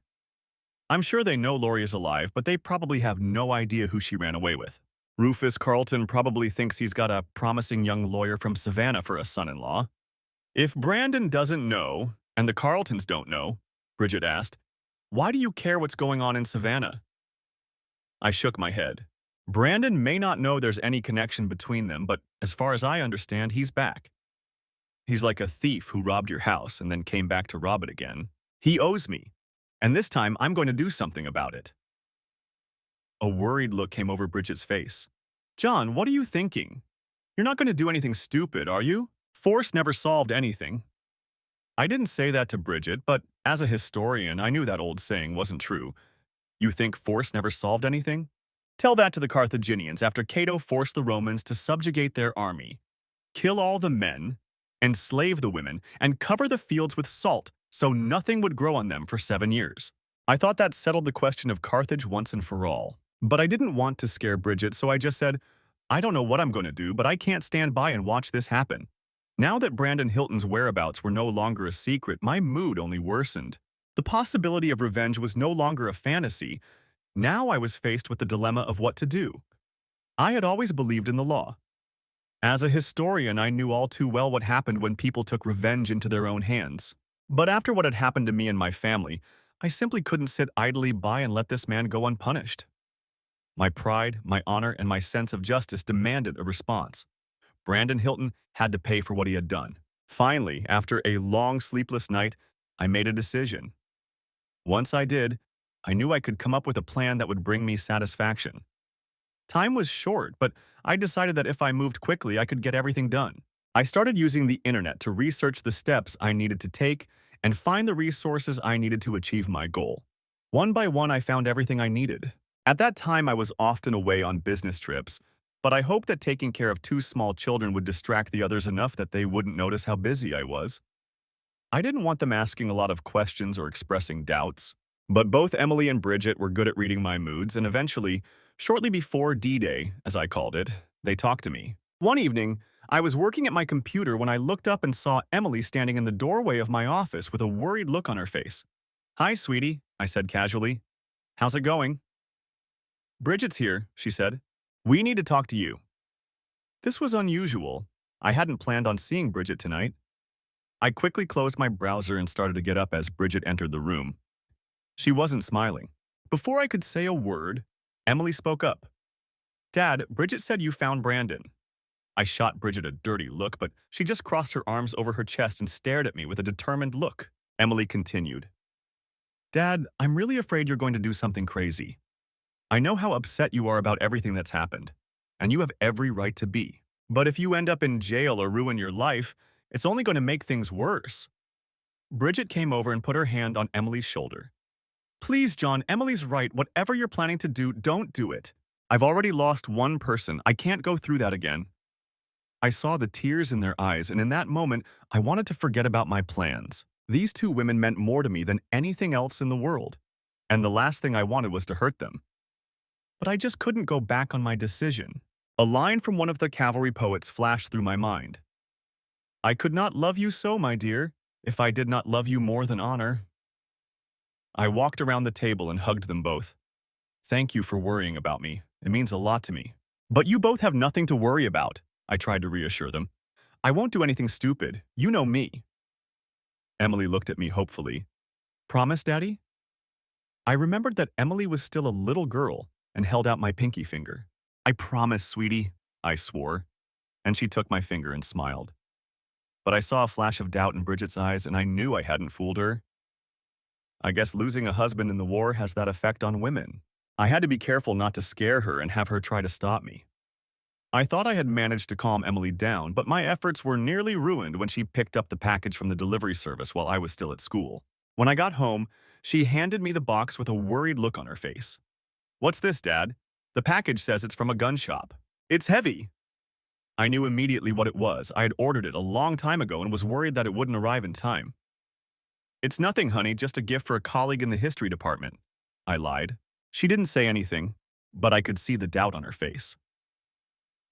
I'm sure they know Lori is alive, but they probably have no idea who she ran away with. Rufus Carlton probably thinks he's got a promising young lawyer from Savannah for a son-in-law. If Brandon doesn't know, and the Carltons don't know, Bridget asked, why do you care what's going on in Savannah? I shook my head. Brandon may not know there's any connection between them, but as far as I understand, he's back. He's like a thief who robbed your house and then came back to rob it again. He owes me, and this time I'm going to do something about it. A worried look came over Bridget's face. John, what are you thinking? You're not going to do anything stupid, are you? Force never solved anything. I didn't say that to Bridget, but as a historian, I knew that old saying wasn't true. You think force never solved anything? Tell that to the Carthaginians after Cato forced the Romans to subjugate their army, kill all the men, enslave the women, and cover the fields with salt so nothing would grow on them for 7 years. I thought that settled the question of Carthage once and for all. But I didn't want to scare Bridget, so I just said, I don't know what I'm going to do, but I can't stand by and watch this happen. Now that Brandon Hilton's whereabouts were no longer a secret, my mood only worsened. The possibility of revenge was no longer a fantasy. Now I was faced with the dilemma of what to do. I had always believed in the law. As a historian, I knew all too well what happened when people took revenge into their own hands. But after what had happened to me and my family, I simply couldn't sit idly by and let this man go unpunished. My pride, my honor, and my sense of justice demanded a response. Brandon Hilton had to pay for what he had done. Finally, after a long sleepless night, I made a decision. Once I did, I knew I could come up with a plan that would bring me satisfaction. Time was short, but I decided that if I moved quickly, I could get everything done. I started using the internet to research the steps I needed to take and find the resources I needed to achieve my goal. One by one, I found everything I needed. At that time, I was often away on business trips, but I hoped that taking care of 2 small children would distract the others enough that they wouldn't notice how busy I was. I didn't want them asking a lot of questions or expressing doubts. But both Emily and Bridget were good at reading my moods, and eventually, shortly before D-Day, as I called it, they talked to me. One evening, I was working at my computer when I looked up and saw Emily standing in the doorway of my office with a worried look on her face. Hi, sweetie, I said casually. How's it going? Bridget's here, she said. We need to talk to you. This was unusual. I hadn't planned on seeing Bridget tonight. I quickly closed my browser and started to get up as Bridget entered the room. She wasn't smiling. Before I could say a word, Emily spoke up. Dad, Bridget said you found Brandon. I shot Bridget a dirty look, but she just crossed her arms over her chest and stared at me with a determined look. Emily continued. Dad, I'm really afraid you're going to do something crazy. I know how upset you are about everything that's happened, and you have every right to be. But if you end up in jail or ruin your life, it's only going to make things worse. Bridget came over and put her hand on Emily's shoulder. Please, John, Emily's right. Whatever you're planning to do, don't do it. I've already lost one person. I can't go through that again. I saw the tears in their eyes, and in that moment, I wanted to forget about my plans. These 2 women meant more to me than anything else in the world, and the last thing I wanted was to hurt them. but I just couldn't go back on my decision. A line from one of the cavalry poets flashed through my mind. I could not love you so, my dear, if I did not love you more than honor. I walked around the table and hugged them both. Thank you for worrying about me. It means a lot to me. But you both have nothing to worry about, I tried to reassure them. I won't do anything stupid. You know me. Emily looked at me hopefully. Promise, Daddy? I remembered that Emily was still a little girl and held out my pinky finger. I promise, sweetie, I swore, and she took my finger and smiled. But I saw a flash of doubt in Bridget's eyes and I knew I hadn't fooled her. I guess losing a husband in the war has that effect on women. I had to be careful not to scare her and have her try to stop me. I thought I had managed to calm Emily down, but my efforts were nearly ruined when she picked up the package from the delivery service while I was still at school. When I got home, she handed me the box with a worried look on her face. What's this, Dad? The package says it's from a gun shop. It's heavy. I knew immediately what it was. I had ordered it a long time ago and was worried that it wouldn't arrive in time. It's nothing, honey, just a gift for a colleague in the history department. I lied. She didn't say anything, but I could see the doubt on her face.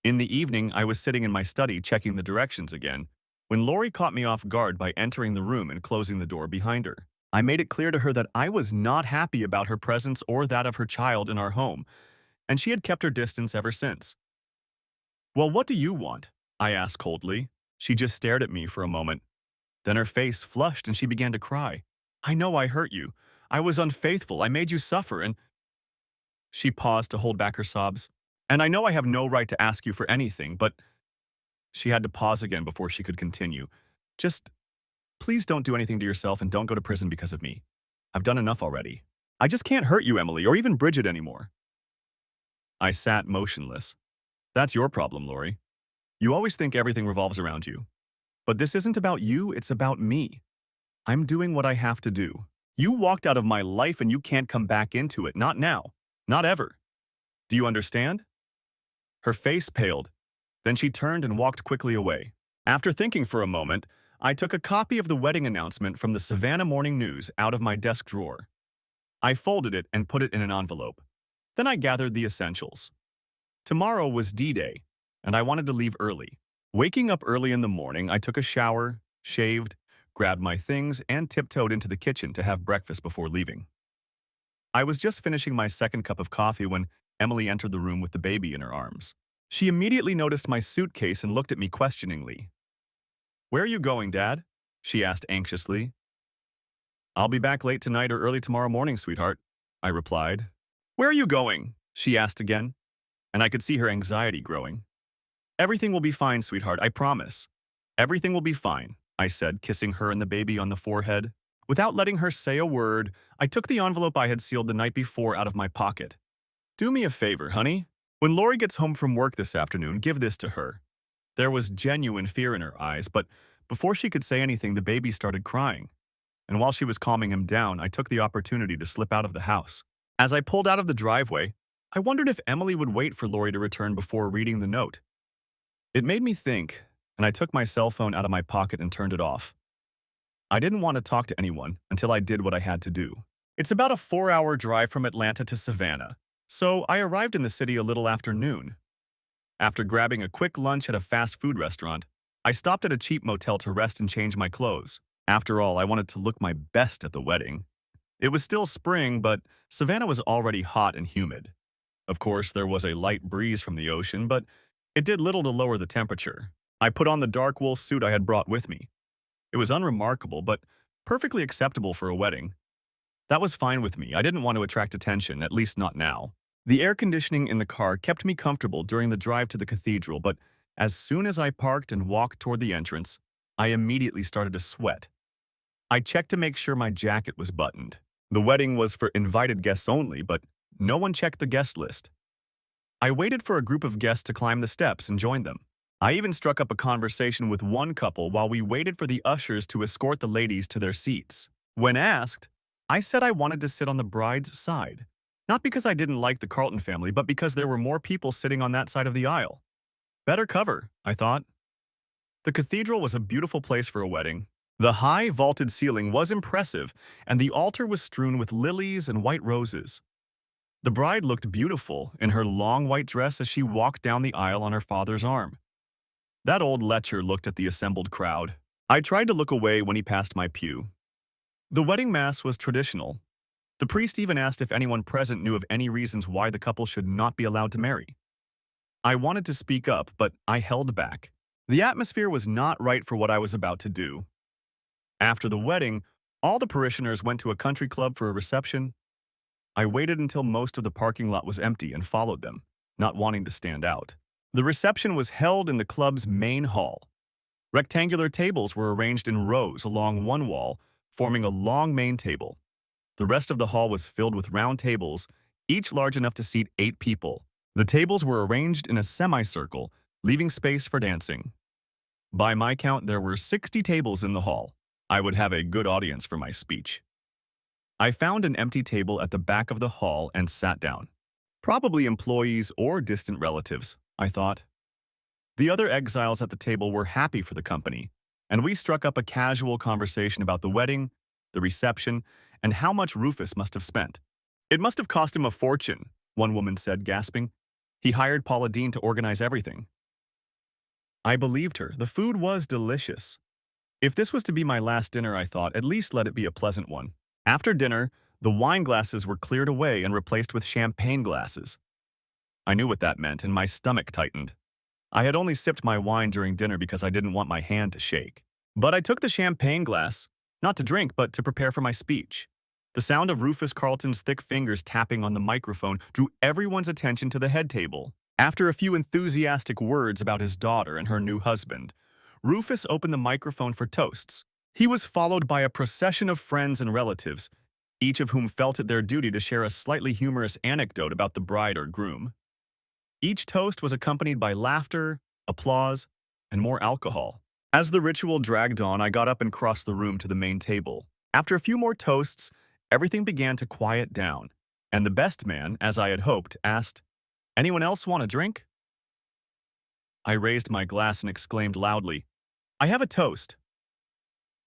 In the evening, I was sitting in my study checking the directions again, when Lori caught me off guard by entering the room and closing the door behind her. I made it clear to her that I was not happy about her presence or that of her child in our home, and she had kept her distance ever since. Well, what do you want? I asked coldly. She just stared at me for a moment. Then her face flushed and she began to cry. I know I hurt you. I was unfaithful. I made you suffer, and she paused to hold back her sobs. And I know I have no right to ask you for anything, but she had to pause again before she could continue. Just, please don't do anything to yourself and don't go to prison because of me. I've done enough already. I just can't hurt you, Emily, or even Bridget anymore. I sat motionless. That's your problem, Lori. You always think everything revolves around you. But this isn't about you, it's about me. I'm doing what I have to do. You walked out of my life and you can't come back into it, not now, not ever. Do you understand? Her face paled. Then she turned and walked quickly away. After thinking for a moment, I took a copy of the wedding announcement from the Savannah Morning News out of my desk drawer. I folded it and put it in an envelope. Then I gathered the essentials. Tomorrow was D-Day, and I wanted to leave early. Waking up early in the morning, I took a shower, shaved, grabbed my things, and tiptoed into the kitchen to have breakfast before leaving. I was just finishing my second cup of coffee when Emily entered the room with the baby in her arms. She immediately noticed my suitcase and looked at me questioningly. Where are you going, Dad? She asked anxiously. I'll be back late tonight or early tomorrow morning, sweetheart, I replied. Where are you going? She asked again, and I could see her anxiety growing. Everything will be fine, sweetheart, I promise. Everything will be fine, I said, kissing her and the baby on the forehead. Without letting her say a word, I took the envelope I had sealed the night before out of my pocket. Do me a favor, honey. When Lori gets home from work this afternoon, give this to her. There was genuine fear in her eyes, but before she could say anything, the baby started crying. And while she was calming him down, I took the opportunity to slip out of the house. As I pulled out of the driveway, I wondered if Emily would wait for Lori to return before reading the note. It made me think, and I took my cell phone out of my pocket and turned it off. I didn't want to talk to anyone until I did what I had to do. It's about a 4-hour drive from Atlanta to Savannah, so I arrived in the city a little after noon. After grabbing a quick lunch at a fast food restaurant, I stopped at a cheap motel to rest and change my clothes. After all, I wanted to look my best at the wedding. It was still spring, but Savannah was already hot and humid. Of course, there was a light breeze from the ocean, but it did little to lower the temperature. I put on the dark wool suit I had brought with me. It was unremarkable, but perfectly acceptable for a wedding. That was fine with me. I didn't want to attract attention, at least not now. The air conditioning in the car kept me comfortable during the drive to the cathedral, but as soon as I parked and walked toward the entrance, I immediately started to sweat. I checked to make sure my jacket was buttoned. The wedding was for invited guests only, but no one checked the guest list. I waited for a group of guests to climb the steps and join them. I even struck up a conversation with one couple while we waited for the ushers to escort the ladies to their seats. When asked, I said I wanted to sit on the bride's side. Not because I didn't like the Carlton family, but because there were more people sitting on that side of the aisle. Better cover, I thought. The cathedral was a beautiful place for a wedding. The high, vaulted ceiling was impressive, and the altar was strewn with lilies and white roses. The bride looked beautiful in her long white dress as she walked down the aisle on her father's arm. That old lecher looked at the assembled crowd. I tried to look away when he passed my pew. The wedding mass was traditional. The priest even asked if anyone present knew of any reasons why the couple should not be allowed to marry. I wanted to speak up, but I held back. The atmosphere was not right for what I was about to do. After the wedding, all the parishioners went to a country club for a reception. I waited until most of the parking lot was empty and followed them, not wanting to stand out. The reception was held in the club's main hall. Rectangular tables were arranged in rows along one wall, forming a long main table. The rest of the hall was filled with round tables, each large enough to seat 8 people. The tables were arranged in a semicircle, leaving space for dancing. By my count, there were 60 tables in the hall. I would have a good audience for my speech. I found an empty table at the back of the hall and sat down. Probably employees or distant relatives, I thought. The other exiles at the table were happy for the company, and we struck up a casual conversation about the wedding, the reception, and how much Rufus must have spent. It must have cost him a fortune, one woman said, gasping. He hired Paula Dean to organize everything. I believed her. The food was delicious. If this was to be my last dinner, I thought, at least let it be a pleasant one. After dinner, the wine glasses were cleared away and replaced with champagne glasses. I knew what that meant, and my stomach tightened. I had only sipped my wine during dinner because I didn't want my hand to shake. But I took the champagne glass, not to drink, but to prepare for my speech. The sound of Rufus Carlton's thick fingers tapping on the microphone drew everyone's attention to the head table. After a few enthusiastic words about his daughter and her new husband, Rufus opened the microphone for toasts. He was followed by a procession of friends and relatives, each of whom felt it their duty to share a slightly humorous anecdote about the bride or groom. Each toast was accompanied by laughter, applause, and more alcohol. As the ritual dragged on, I got up and crossed the room to the main table. After a few more toasts, everything began to quiet down, and the best man, as I had hoped, asked, "Anyone else want a drink?" I raised my glass and exclaimed loudly, "I have a toast."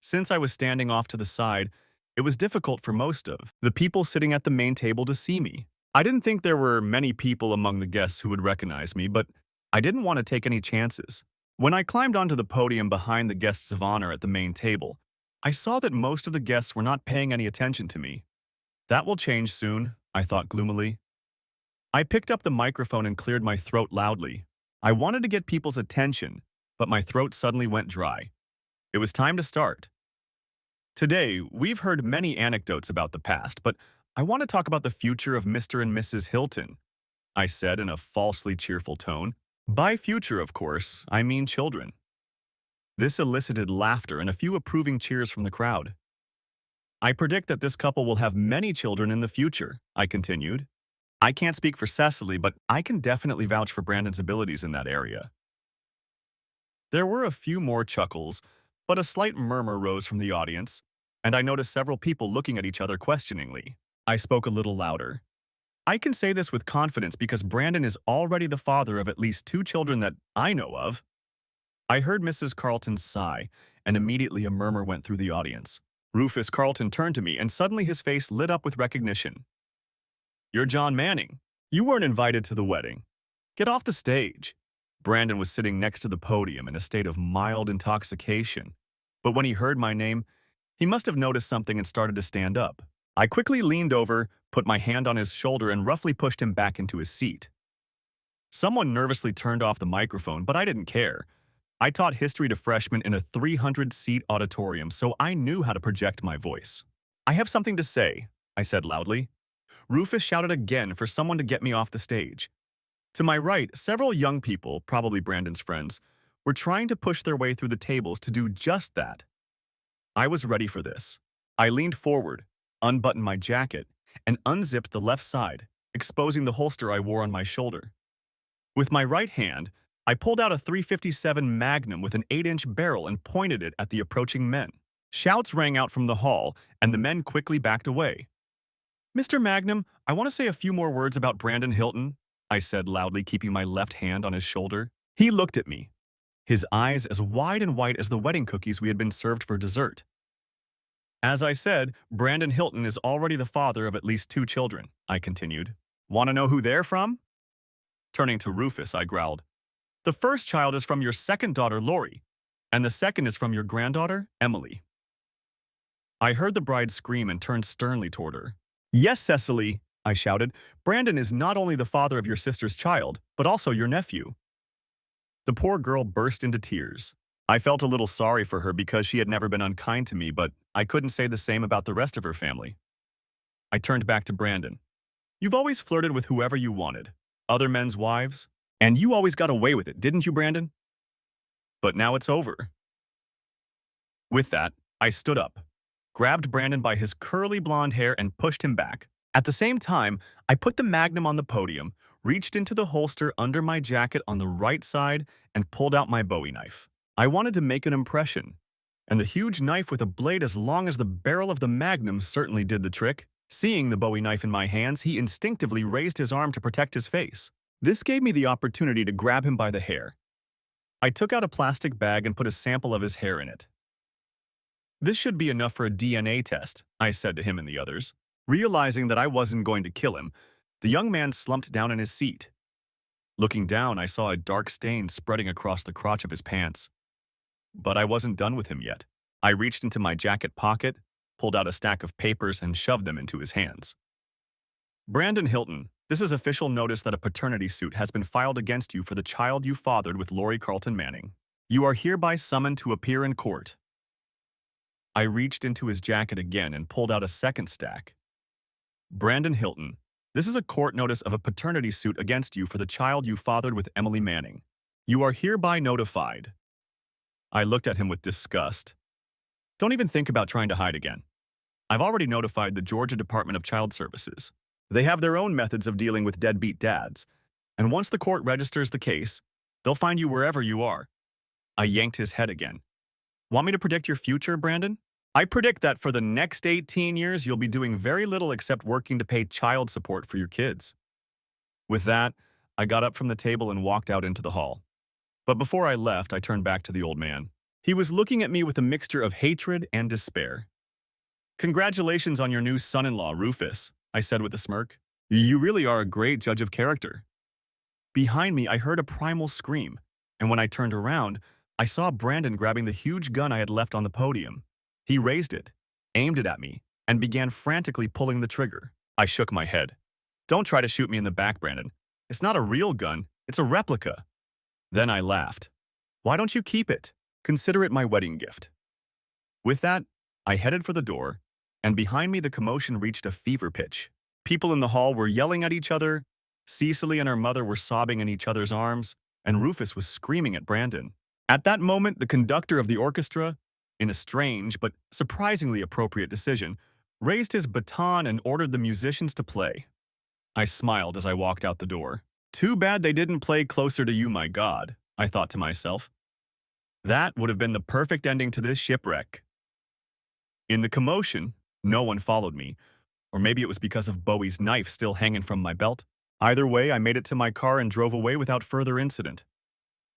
Since I was standing off to the side, it was difficult for most of the people sitting at the main table to see me. I didn't think there were many people among the guests who would recognize me, but I didn't want to take any chances. When I climbed onto the podium behind the guests of honor at the main table, I saw that most of the guests were not paying any attention to me. That will change soon, I thought gloomily. I picked up the microphone and cleared my throat loudly. I wanted to get people's attention, but my throat suddenly went dry. It was time to start. Today, we've heard many anecdotes about the past, but I want to talk about the future of Mr. and Mrs. Hilton, I said in a falsely cheerful tone. By future, of course, I mean children. This elicited laughter and a few approving cheers from the crowd. I predict that this couple will have many children in the future, I continued. I can't speak for Cecily, but I can definitely vouch for Brandon's abilities in that area. There were a few more chuckles, but a slight murmur rose from the audience, and I noticed several people looking at each other questioningly. I spoke a little louder. I can say this with confidence because Brandon is already the father of at least 2 children that I know of. I heard Mrs. Carlton sigh, and immediately a murmur went through the audience. Rufus Carlton turned to me, and suddenly his face lit up with recognition. "You're John Manning. You weren't invited to the wedding. Get off the stage." Brandon was sitting next to the podium in a state of mild intoxication, but when he heard my name, he must have noticed something and started to stand up. I quickly leaned over, put my hand on his shoulder, and roughly pushed him back into his seat. Someone nervously turned off the microphone, but I didn't care. I taught history to freshmen in a 300-seat auditorium, so I knew how to project my voice. "I have something to say," I said loudly. Rufus shouted again for someone to get me off the stage. To my right, several young people, probably Brandon's friends, were trying to push their way through the tables to do just that. I was ready for this. I leaned forward, unbuttoned my jacket, and unzipped the left side, exposing the holster I wore on my shoulder. With my right hand, I pulled out a .357 Magnum with an 8-inch barrel and pointed it at the approaching men. Shouts rang out from the hall, and the men quickly backed away. "Mr. Magnum, I want to say a few more words about Brandon Hilton," I said loudly, keeping my left hand on his shoulder. He looked at me, his eyes as wide and white as the wedding cookies we had been served for dessert. "As I said, Brandon Hilton is already the father of at least 2 children," I continued. Want to know who they're from? Turning to Rufus, I growled. The first child is from your second daughter, Lori, and the second is from your granddaughter, Emily. I heard the bride scream and turned sternly toward her. Yes, Cecily, I shouted. Brandon is not only the father of your sister's child, but also your nephew. The poor girl burst into tears. I felt a little sorry for her because she had never been unkind to me, but I couldn't say the same about the rest of her family. I turned back to Brandon. You've always flirted with whoever you wanted, other men's wives, and you always got away with it, didn't you, Brandon? But now it's over. With that, I stood up, grabbed Brandon by his curly blonde hair and pushed him back. At the same time, I put the magnum on the podium, reached into the holster under my jacket on the right side, and pulled out my Bowie knife. I wanted to make an impression, and the huge knife with a blade as long as the barrel of the magnum certainly did the trick. Seeing the Bowie knife in my hands, he instinctively raised his arm to protect his face. This gave me the opportunity to grab him by the hair. I took out a plastic bag and put a sample of his hair in it. This should be enough for a DNA test, I said to him and the others. Realizing that I wasn't going to kill him, the young man slumped down in his seat. Looking down, I saw a dark stain spreading across the crotch of his pants. But I wasn't done with him yet. I reached into my jacket pocket, pulled out a stack of papers, and shoved them into his hands. Brandon Hilton, this is official notice that a paternity suit has been filed against you for the child you fathered with Lori Carlton Manning. You are hereby summoned to appear in court. I reached into his jacket again and pulled out a second stack. Brandon Hilton, this is a court notice of a paternity suit against you for the child you fathered with Emily Manning. You are hereby notified. I looked at him with disgust. Don't even think about trying to hide again. I've already notified the Georgia Department of Child Services. They have their own methods of dealing with deadbeat dads, and once the court registers the case, they'll find you wherever you are. I yanked his head again. Want me to predict your future, Brandon? I predict that for the next 18 years, you'll be doing very little except working to pay child support for your kids. With that, I got up from the table and walked out into the hall. But before I left, I turned back to the old man. He was looking at me with a mixture of hatred and despair. Congratulations on your new son-in-law, Rufus, I said with a smirk. You really are a great judge of character. Behind me, I heard a primal scream, and when I turned around, I saw Brandon grabbing the huge gun I had left on the podium. He raised it, aimed it at me, and began frantically pulling the trigger. I shook my head. Don't try to shoot me in the back, Brandon. It's not a real gun, it's a replica. Then I laughed. Why don't you keep it? Consider it my wedding gift. With that, I headed for the door, and behind me the commotion reached a fever pitch. People in the hall were yelling at each other, Cecily and her mother were sobbing in each other's arms, and Rufus was screaming at Brandon. At that moment, the conductor of the orchestra, in a strange but surprisingly appropriate decision, raised his baton and ordered the musicians to play. I smiled as I walked out the door. Too bad they didn't play Closer to You, My God, I thought to myself. That would have been the perfect ending to this shipwreck. In the commotion, no one followed me, or maybe it was because of Bowie's knife still hanging from my belt. Either way, I made it to my car and drove away without further incident.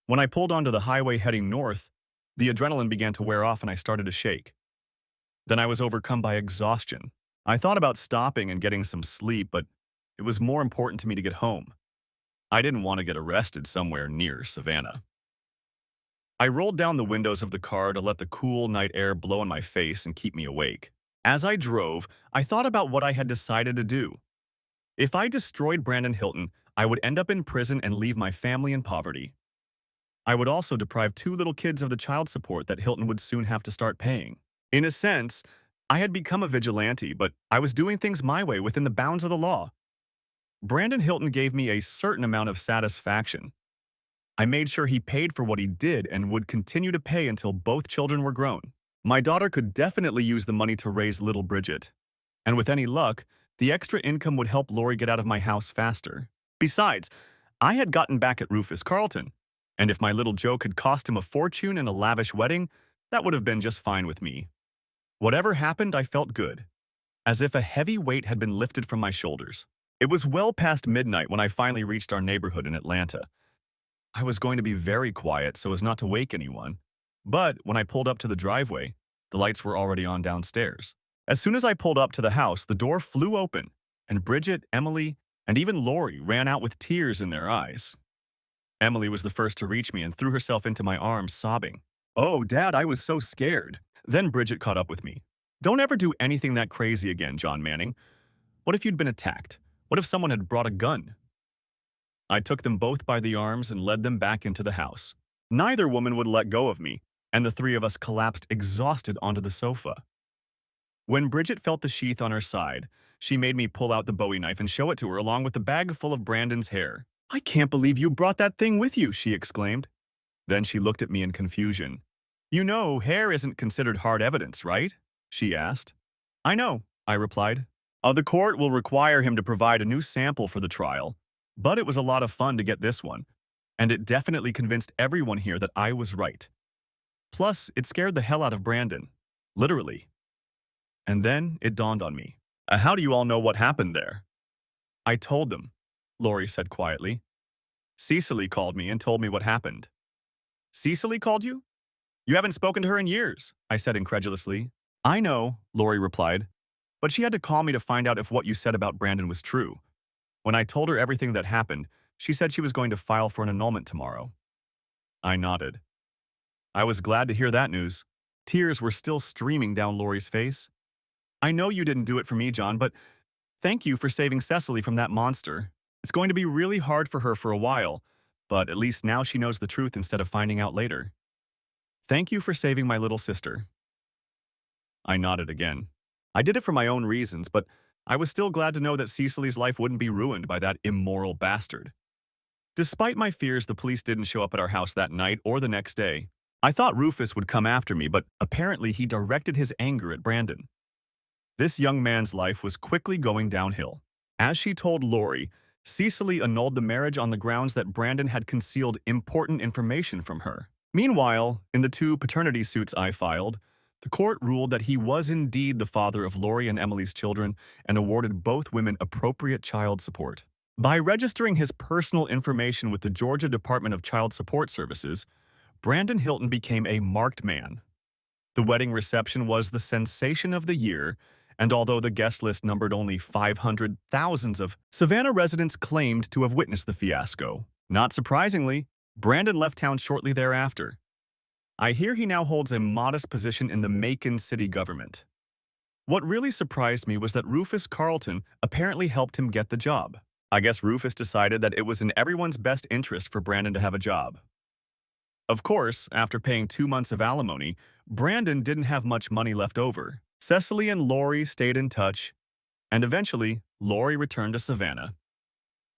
When I pulled onto the highway heading north, the adrenaline began to wear off and I started to shake. Then I was overcome by exhaustion. I thought about stopping and getting some sleep, but it was more important to me to get home. I didn't want to get arrested somewhere near Savannah. I rolled down the windows of the car to let the cool night air blow in my face and keep me awake. As I drove, I thought about what I had decided to do. If I destroyed Brandon Hilton, I would end up in prison and leave my family in poverty. I would also deprive two little kids of the child support that Hilton would soon have to start paying. In a sense, I had become a vigilante, but I was doing things my way within the bounds of the law. Brandon Hilton gave me a certain amount of satisfaction. I made sure he paid for what he did and would continue to pay until both children were grown. My daughter could definitely use the money to raise little Bridget. And with any luck, the extra income would help Lori get out of my house faster. Besides, I had gotten back at Rufus Carlton, and if my little joke had cost him a fortune and a lavish wedding, that would have been just fine with me. Whatever happened, I felt good, as if a heavy weight had been lifted from my shoulders. It was well past midnight when I finally reached our neighborhood in Atlanta. I was going to be very quiet so as not to wake anyone, but when I pulled up to the driveway, the lights were already on downstairs. As soon as I pulled up to the house, the door flew open, and Bridget, Emily, and even Lori ran out with tears in their eyes. Emily was the first to reach me and threw herself into my arms, sobbing. "Oh, Dad, I was so scared." Then Bridget caught up with me. "Don't ever do anything that crazy again, John Manning. What if you'd been attacked? What if someone had brought a gun?" I took them both by the arms and led them back into the house. Neither woman would let go of me, and the three of us collapsed exhausted onto the sofa. When Bridget felt the sheath on her side, she made me pull out the Bowie knife and show it to her along with the bag full of Brandon's hair. "I can't believe you brought that thing with you," she exclaimed. Then she looked at me in confusion. "You know, hair isn't considered hard evidence, right?" she asked. "I know," I replied. The court will require him to provide a new sample for the trial, but it was a lot of fun to get this one, and it definitely convinced everyone here that I was right. Plus, it scared the hell out of Brandon. Literally. And then it dawned on me. How do you all know what happened there?" "I told them," Lori said quietly. "Cecily called me and told me what happened." "Cecily called you? You haven't spoken to her in years," I said incredulously. "I know," Lori replied, "but she had to call me to find out if what you said about Brandon was true. When I told her everything that happened, she said she was going to file for an annulment tomorrow." I nodded. I was glad to hear that news. Tears were still streaming down Lori's face. "I know you didn't do it for me, John, but thank you for saving Cecily from that monster. It's going to be really hard for her for a while, but at least now she knows the truth instead of finding out later. Thank you for saving my little sister." I nodded again. I did it for my own reasons, but I was still glad to know that Cecily's life wouldn't be ruined by that immoral bastard. Despite my fears, the police didn't show up at our house that night or the next day. I thought Rufus would come after me, but apparently he directed his anger at Brandon. This young man's life was quickly going downhill. As she told Lori, Cecily annulled the marriage on the grounds that Brandon had concealed important information from her. Meanwhile, in the 2 paternity suits I filed, the court ruled that he was indeed the father of Lori and Emily's children and awarded both women appropriate child support. By registering his personal information with the Georgia Department of Child Support Services, Brandon Hilton became a marked man. The wedding reception was the sensation of the year, and although the guest list numbered only 500, thousands of Savannah residents claimed to have witnessed the fiasco. Not surprisingly, Brandon left town shortly thereafter. I hear he now holds a modest position in the Macon city government. What really surprised me was that Rufus Carlton apparently helped him get the job. I guess Rufus decided that it was in everyone's best interest for Brandon to have a job. Of course, after paying 2 months of alimony, Brandon didn't have much money left over. Cecily and Lori stayed in touch, and eventually, Lori returned to Savannah.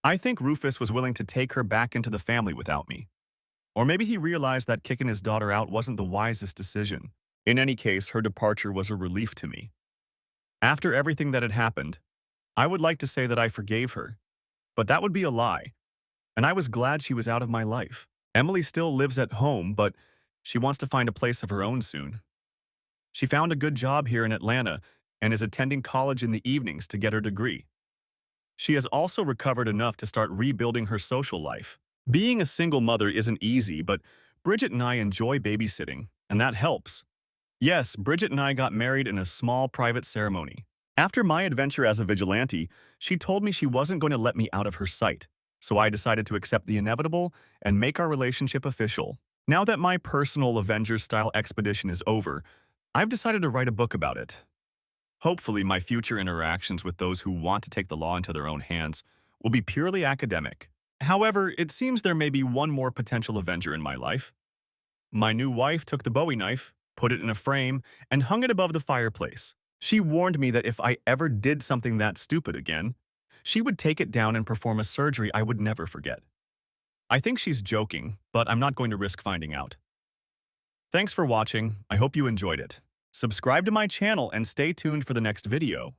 I think Rufus was willing to take her back into the family without me. Or maybe he realized that kicking his daughter out wasn't the wisest decision. In any case, her departure was a relief to me. After everything that had happened, I would like to say that I forgave her, but that would be a lie, and I was glad she was out of my life. Emily still lives at home, but she wants to find a place of her own soon. She found a good job here in Atlanta and is attending college in the evenings to get her degree. She has also recovered enough to start rebuilding her social life. Being a single mother isn't easy, but Bridget and I enjoy babysitting, and that helps. Yes, Bridget and I got married in a small private ceremony. After my adventure as a vigilante, she told me she wasn't going to let me out of her sight, so I decided to accept the inevitable and make our relationship official. Now that my personal Avengers-style expedition is over, I've decided to write a book about it. Hopefully, my future interactions with those who want to take the law into their own hands will be purely academic. However, it seems there may be one more potential Avenger in my life. My new wife took the Bowie knife, put it in a frame, and hung it above the fireplace. She warned me that if I ever did something that stupid again, she would take it down and perform a surgery I would never forget. I think she's joking, but I'm not going to risk finding out. Thanks for watching. I hope you enjoyed it. Subscribe to my channel and stay tuned for the next video.